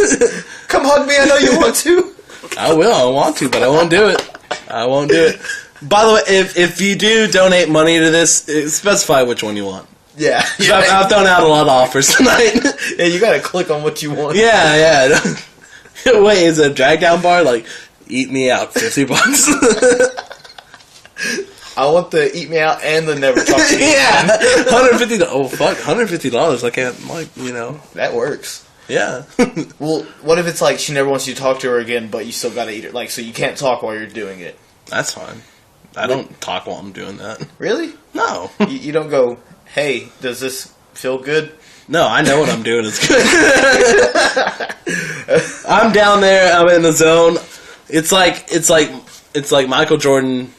Come hug me, I know you want to. I will, I want to, but I won't do it. I won't do it. By the way, if you do donate money to this, specify which one you want. Yeah. I've thrown out a lot of offers tonight. Yeah, you gotta click on what you want. Yeah. Wait, is it a drag down bar? Like, eat me out, $50. I want the eat me out and the never talk to me. Yeah. $150. Oh, fuck. $150. I can't, That works. Yeah. Well, what if it's like she never wants you to talk to her again, but you still gotta eat her? Like, so you can't talk while you're doing it. That's fine. I don't talk while I'm doing that. Really? No. You don't go, hey, does this feel good? No, I know what I'm doing is good. I'm down there, I'm in the zone. It's like Michael Jordan,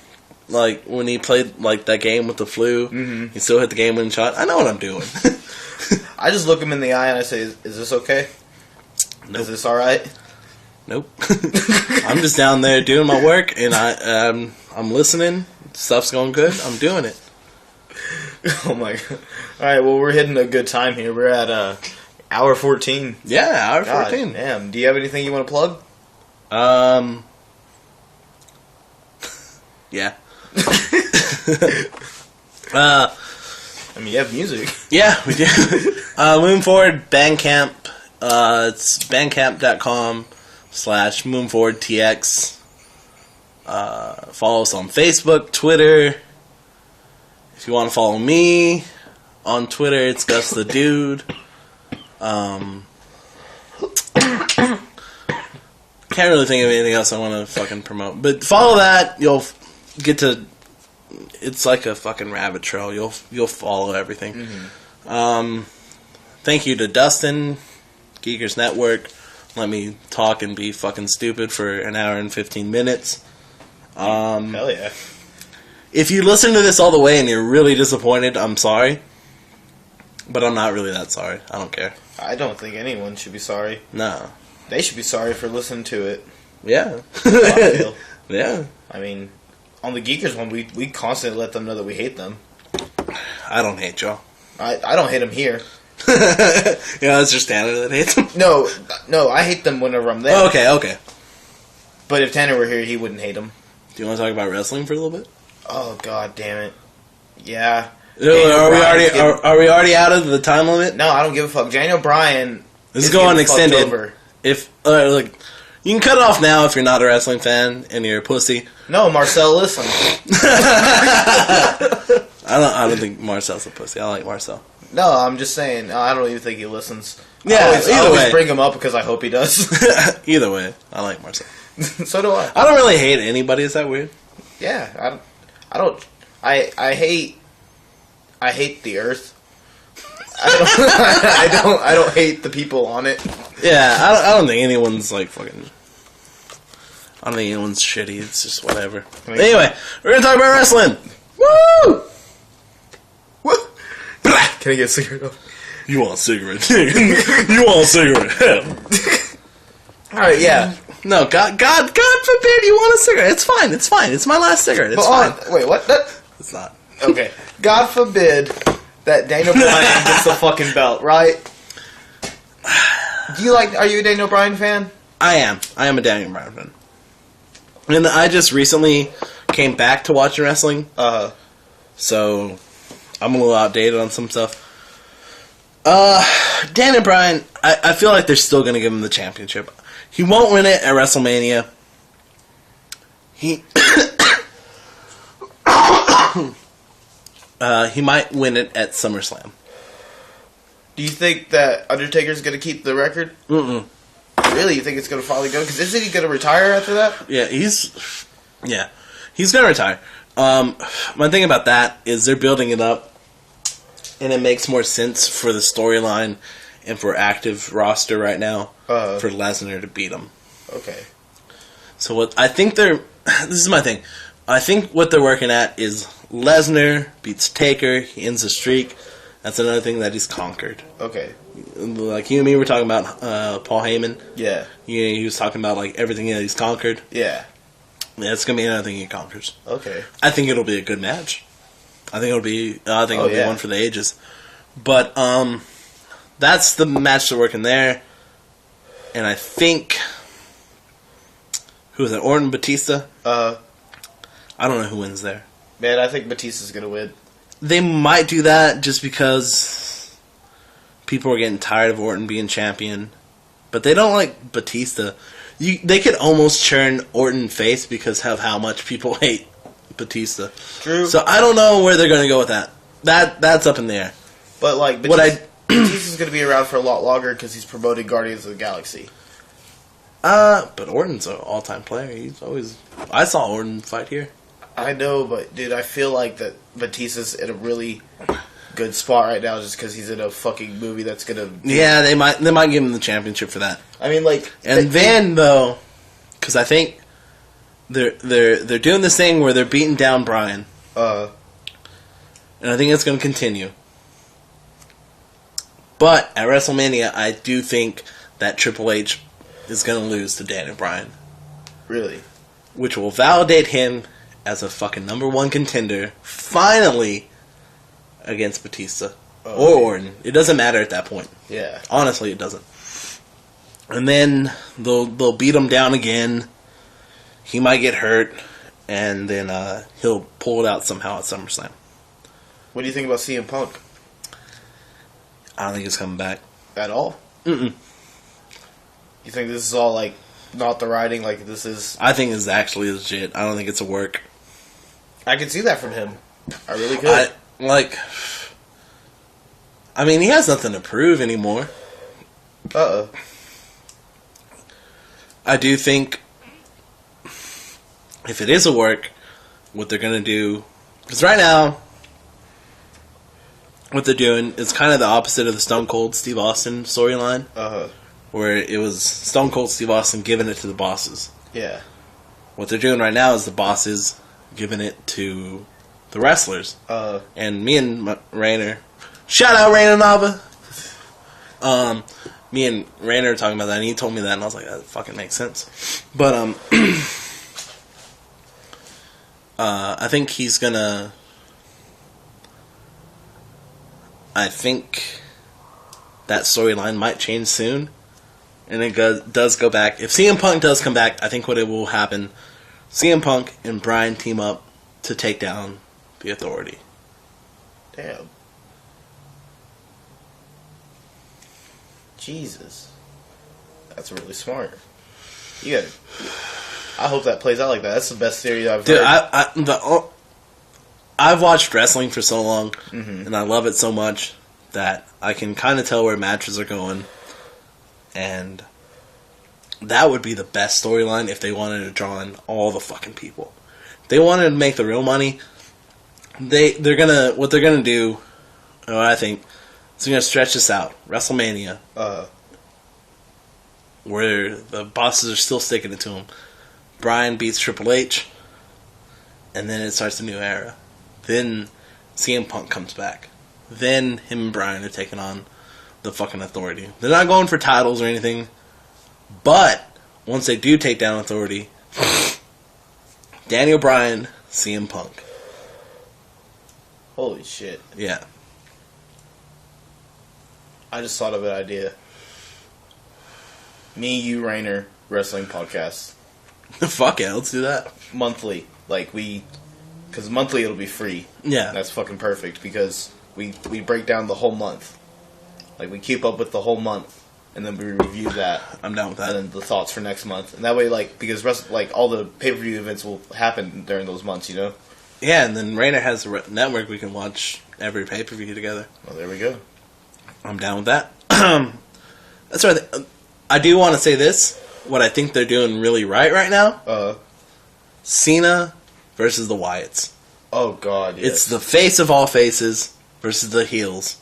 like when he played like that game with the flu, he still hit the game winning shot. I know what I'm doing. I just look him in the eye and I say, is this okay? Nope. Is this alright? Nope. I'm just down there doing my work and I'm listening. Stuff's going good. I'm doing it. Oh my god. Alright, well we're hitting a good time here. We're at hour 14. Yeah, hour God 14. Damn. Do you have anything you want to plug? Yeah. I mean, you have music. Yeah, we do. Moving forward, Bandcamp. It's bandcamp.com/moonforwardtx. Follow us on Facebook, Twitter. If you want to follow me on Twitter, it's Gus the Dude. Can't really think of anything else I want to fucking promote. But follow that. You'll get to it's like a fucking rabbit trail. You'll follow everything. Mm-hmm. Thank you to Dustin, Geekers Network. Let me talk and be fucking stupid for an hour and 15 minutes. Hell yeah. If you listen to this all the way and you're really disappointed, I'm sorry. But I'm not really that sorry. I don't care. I don't think anyone should be sorry. No. They should be sorry for listening to it. Yeah. I feel. Yeah. I mean, on the Geekers one, we constantly let them know that we hate them. I don't hate y'all. I don't hate them here. Yeah, it's just Tanner that hates them. No, I hate them whenever I'm there. Oh, okay. But if Tanner were here, he wouldn't hate them. Do you want to talk about wrestling for a little bit? Oh, god damn it. Yeah. Are we already out of the time limit? No, I don't give a fuck. Daniel Bryan This is going extended. over. If look, you can cut it off now if you're not a wrestling fan and you're a pussy. No, Marcel, listen. I don't think Marcel's a pussy. I like Marcel. No, I'm just saying. I don't even think he listens. Yeah, I either always way. bring him up because I hope he does. Either way, I like Marcel. So do I. I don't really hate anybody. Is that weird? Yeah, I hate the Earth. I don't hate the people on it. Yeah, I don't think anyone's like fucking. I don't think anyone's shitty. It's just whatever. I mean, Anyway, we're gonna talk about wrestling. Woo! Woo! Can I get a cigarette? You want a cigarette? You want a cigarette? Hell. All right, yeah. No, God forbid you want a cigarette. It's fine. It's my last cigarette. It's fine. Wait, what? It's not. Okay. God forbid that Daniel Bryan gets the fucking belt, right? Are you a Daniel Bryan fan? I am a Daniel Bryan fan. And I just recently came back to watching wrestling. So I'm a little outdated on some stuff. Daniel Bryan, I feel like they're still going to give him the championship. He won't win it at WrestleMania. He might win it at SummerSlam. Do you think that Undertaker's going to keep the record? Mm-mm. Really? You think it's going to finally go? Because isn't he going to retire after that? Yeah, he's going to retire. My thing about that is they're building it up, and it makes more sense for the storyline and for active roster right now for Lesnar to beat him. Okay. So what I think this is my thing. I think what they're working at is Lesnar beats Taker, he ends the streak. That's another thing that he's conquered. Okay. Like you and me were talking about Paul Heyman. Yeah. He was talking about like everything that he's conquered. Yeah. That's gonna be another thing he conquers. Okay. I think it'll be a good match. I think it'll be one for the ages. But that's the match they're working there. And I think who is it? Orton Batista? I don't know who wins there. Man, I think Batista's going to win. They might do that just because people are getting tired of Orton being champion. But they don't like Batista. They could almost turn Orton face because of how much people hate Batista. True. So I don't know where they're going to go with that. That's up in the air. But like, Batista's going to be around for a lot longer because he's promoting Guardians of the Galaxy. But Orton's an all-time player. He's always. I saw Orton fight here. I know, but dude, I feel like that Batista's in a really good spot right now just because he's in a fucking movie that's gonna. Yeah, they might give him the championship for that. I mean, like, then though, because I think they're doing this thing where they're beating down Bryan. And I think it's going to continue. But at WrestleMania, I do think that Triple H is going to lose to Daniel Bryan. Really? Which will validate him as a fucking number one contender, finally, against Batista. Or Orton. It doesn't matter at that point. Yeah. Honestly, it doesn't. And then they'll beat him down again. He might get hurt. And then he'll pull it out somehow at SummerSlam. What do you think about CM Punk? I don't think he's coming back. At all? Mm-mm. You think this is all, like, not the writing? Like, this is... I think this is actually legit. I don't think it's a work. I can see that from him. I really could. I mean, he has nothing to prove anymore. I do think if it is a work, what they're going to do Because right now, what they're doing is kind of the opposite of the Stone Cold Steve Austin storyline. Where it was Stone Cold Steve Austin giving it to the bosses. Yeah. What they're doing right now is the bosses giving it to the wrestlers. And me and Rainer, shout out Rainer Nava. Me and Rainer were talking about that, and he told me that, and I was like, that fucking makes sense. But I think he's gonna. I think that storyline might change soon. And it does go back. If CM Punk does come back, I think what it will happen, CM Punk and Bryan team up to take down the Authority. Damn. Jesus. That's really smart. You got. I hope that plays out like that. That's the best theory I've heard. Dude, I've watched wrestling for so long, and I love it so much that I can kind of tell where matches are going. And that would be the best storyline if they wanted to draw in all the fucking people. If they wanted to make the real money, what they're gonna do, I think, is they're gonna stretch this out. WrestleMania, where the bosses are still sticking it to him. Bryan beats Triple H, and then it starts a new era. Then CM Punk comes back. Then him and Bryan are taking on the fucking Authority. They're not going for titles or anything, but once they do take down Authority, Daniel Bryan, CM Punk. Holy shit. Yeah. I just thought of an idea. Me, you, Rainer, wrestling podcast. Fuck yeah, let's do that. Monthly. Because monthly it'll be free. Yeah. That's fucking perfect because we break down the whole month. We keep up with the whole month, and then we review that. I'm down with that. And then the thoughts for next month. And that way, because all the pay-per-view events will happen during those months, you know? Yeah, and then Rainer has a network we can watch every pay-per-view together. Well, there we go. I'm down with that. That's right. I do want to say this. What I think they're doing really right now. Cena versus the Wyatts. Oh, God, yes. It's the face of all faces versus the heels.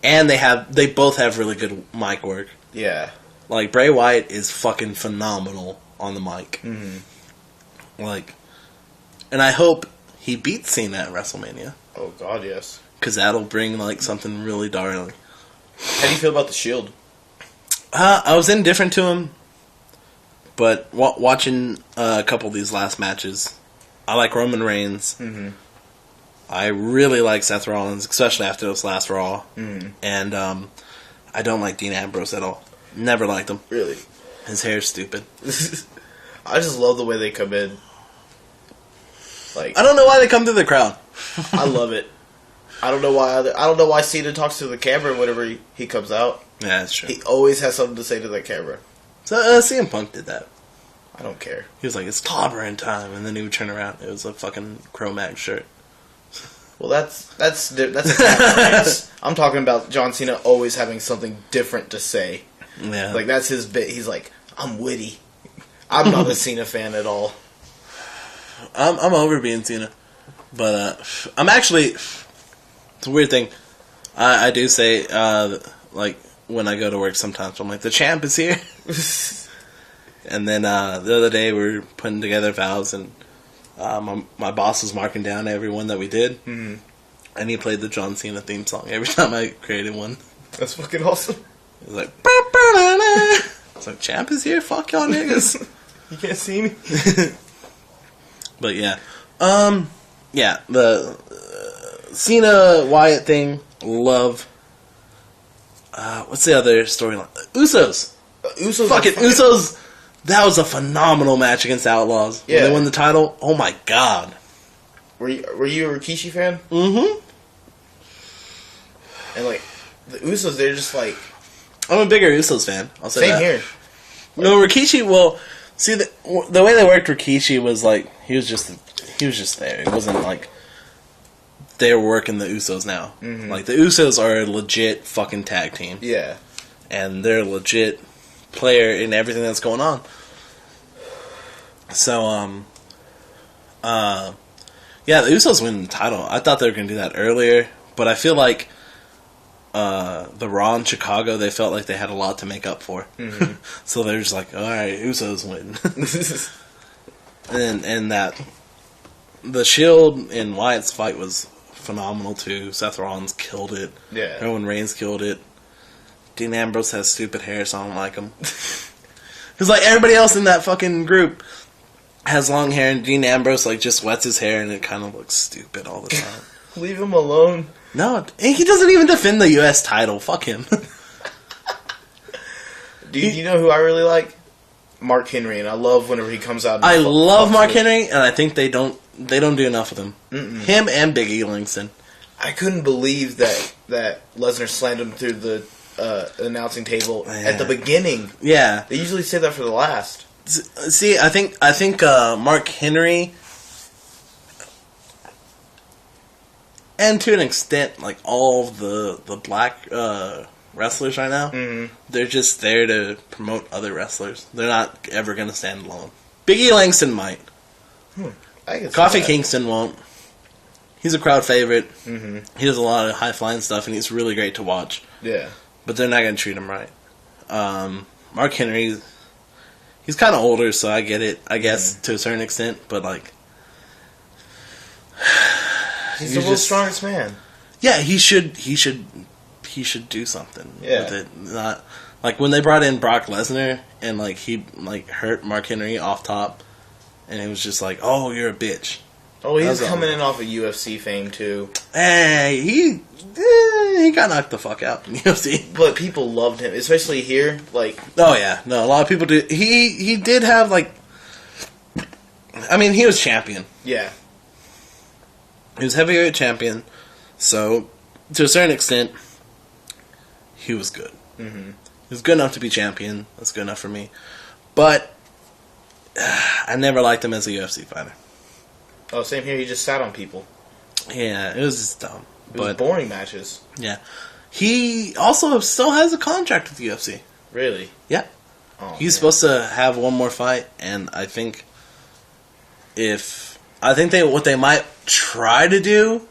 And they both have really good mic work. Yeah. Bray Wyatt is fucking phenomenal on the mic. Mm-hmm. And I hope he beats Cena at WrestleMania. Oh, God, yes. Because that'll bring, something really darling. How do you feel about the Shield? I was indifferent to him. But watching a couple of these last matches, I like Roman Reigns. Mm-hmm. I really like Seth Rollins, especially after this last Raw. Mm. And I don't like Dean Ambrose at all. Never liked him. Really? His hair's stupid. I just love the way they come in. I don't know why they come through the crowd. I love it. I don't know why Cena talks to the camera whenever he comes out. Yeah, that's true. He always has something to say to the camera. So CM Punk did that. I don't care. He was like, it's clobbering time, and then he would turn around. It was a fucking Cro-Max shirt. Well, that's a difference. I'm talking about John Cena always having something different to say. Yeah. That's his bit. He's like, I'm witty. I'm not a Cena fan at all. I'm over being Cena. But I'm actually... It's a weird thing. I do say, when I go to work sometimes, I'm like, the champ is here. And then the other day we were putting together vows, and my boss was marking down everyone that we did. Mm-hmm. And he played the John Cena theme song every time I created one. That's fucking awesome. He was like, ba-ba-da-da. It's like, champ is here? Fuck y'all niggas. You can't see me. But yeah. Yeah, the Cena Wyatt thing, love. What's the other storyline? Usos. Usos. That was a phenomenal match against Outlaws. Yeah. When they won the title. Oh my god. Were you a Rikishi fan? Mm-hmm. And the Usos, they're just I'm a bigger Usos fan. I'll say same that. Here. No, Rikishi. Well, see the way they worked Rikishi was he was just there. It wasn't they were working the Usos now. Mm-hmm. The Usos are a legit fucking tag team. Yeah. And they're a legit player in everything that's going on. So, Yeah, the Usos win the title. I thought they were going to do that earlier, but I feel like the Raw in Chicago, they felt like they had a lot to make up for. Mm-hmm. So they're just like, all right, Usos win. and that the Shield and Wyatt's fight was phenomenal too. Seth Rollins killed it. Yeah. Roman Reigns killed it. Dean Ambrose has stupid hair, so I don't like him. Because like everybody else in that fucking group has long hair, and Dean Ambrose like just wets his hair, and it kind of looks stupid all the time. Leave him alone. No, he doesn't even defend the U.S. title. Fuck him. Do you know who I really like? Mark Henry, and I love whenever he comes out. I love Mark Henry, and I think they don't do enough with him. Mm-mm. Him and Big E Langston. I couldn't believe that Lesnar slammed him through the announcing table at the beginning. Yeah, they usually say that for the last. See, I think Mark Henry, and to an extent, like all of the black wrestlers right now, they're just there to promote other wrestlers. They're not ever going to stand alone. Big E Langston might. Kofi Kingston won't. He's a crowd favorite. Mm-hmm. He does a lot of high flying stuff, and he's really great to watch. Yeah, but they're not going to treat him right. Mark Henry, he's kind of older, so I get it, I guess, to a certain extent. But like, he's the world's strongest man. Yeah, he should do something with it. Not like when they brought in Brock Lesnar and like he like hurt Mark Henry off top, and it was just like, oh, you're a bitch. Oh, he's coming in off of UFC fame too. Hey, he got knocked the fuck out in UFC. But people loved him, especially here. Like, oh yeah, no, a lot of people do. He did have like, I mean, he was champion. Yeah, he was heavyweight champion. So, to a certain extent, he was good. Mm-hmm. He was good enough to be champion. That's good enough for me. But I never liked him as a UFC fighter. Oh, same here. He just sat on people. Yeah, it was just dumb. It was boring matches. Yeah. He also still has a contract with the UFC. Really? Yeah. Oh, he's supposed to have one more fight, and I think what they might try to do,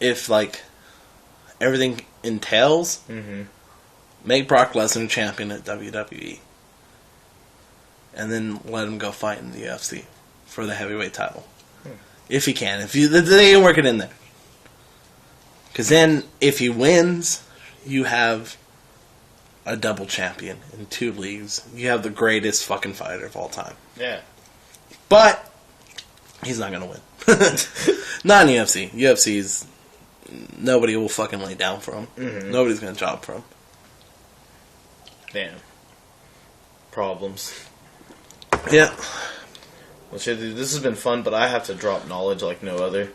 if like everything entails, make Brock Lesnar champion at WWE, and then let him go fight in the UFC for the heavyweight title, if he can. If they can work it in there, because then if he wins, you have a double champion in 2 leagues. You have the greatest fucking fighter of all time. Yeah, but he's not gonna win. Not in UFC. UFC's nobody will fucking lay down for him. Mm-hmm. Nobody's gonna job for him. Damn. Problems. Yeah. Well, shit, dude, this has been fun, but I have to drop knowledge like no other.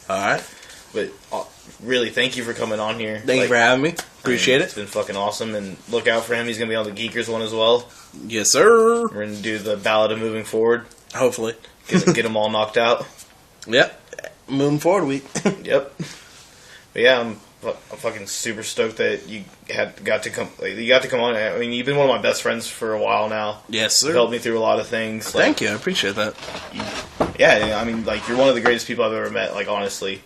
Alright. But really, thank you for coming on here. Thank you for having me. Appreciate it. It's been fucking awesome, and look out for him. He's going to be on the Geekers one as well. Yes, sir. We're going to do the Ballad of Moving Forward. Hopefully. Get them all knocked out. Yep. Moving forward week. Yep. But yeah, I'm fucking super stoked that you got to come on. I mean, you've been one of my best friends for a while now. Yes, sir. You helped me through a lot of things. Thank you. I appreciate that. Yeah, I mean, like, you're one of the greatest people I've ever met, like, honestly.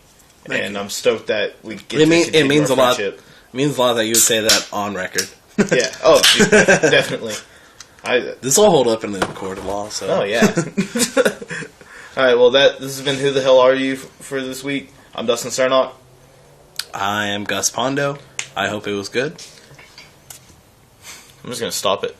And I'm stoked that we get to continue it means our a lot. It means a lot that you would say that on record. Yeah. Oh, dude, definitely. This will hold up in the court of law. So. Oh yeah. All right. Well, this has been Who the Hell Are You for this week. I'm Dustin Sarnock. I am Gus Pando. I hope it was good. I'm just gonna stop it.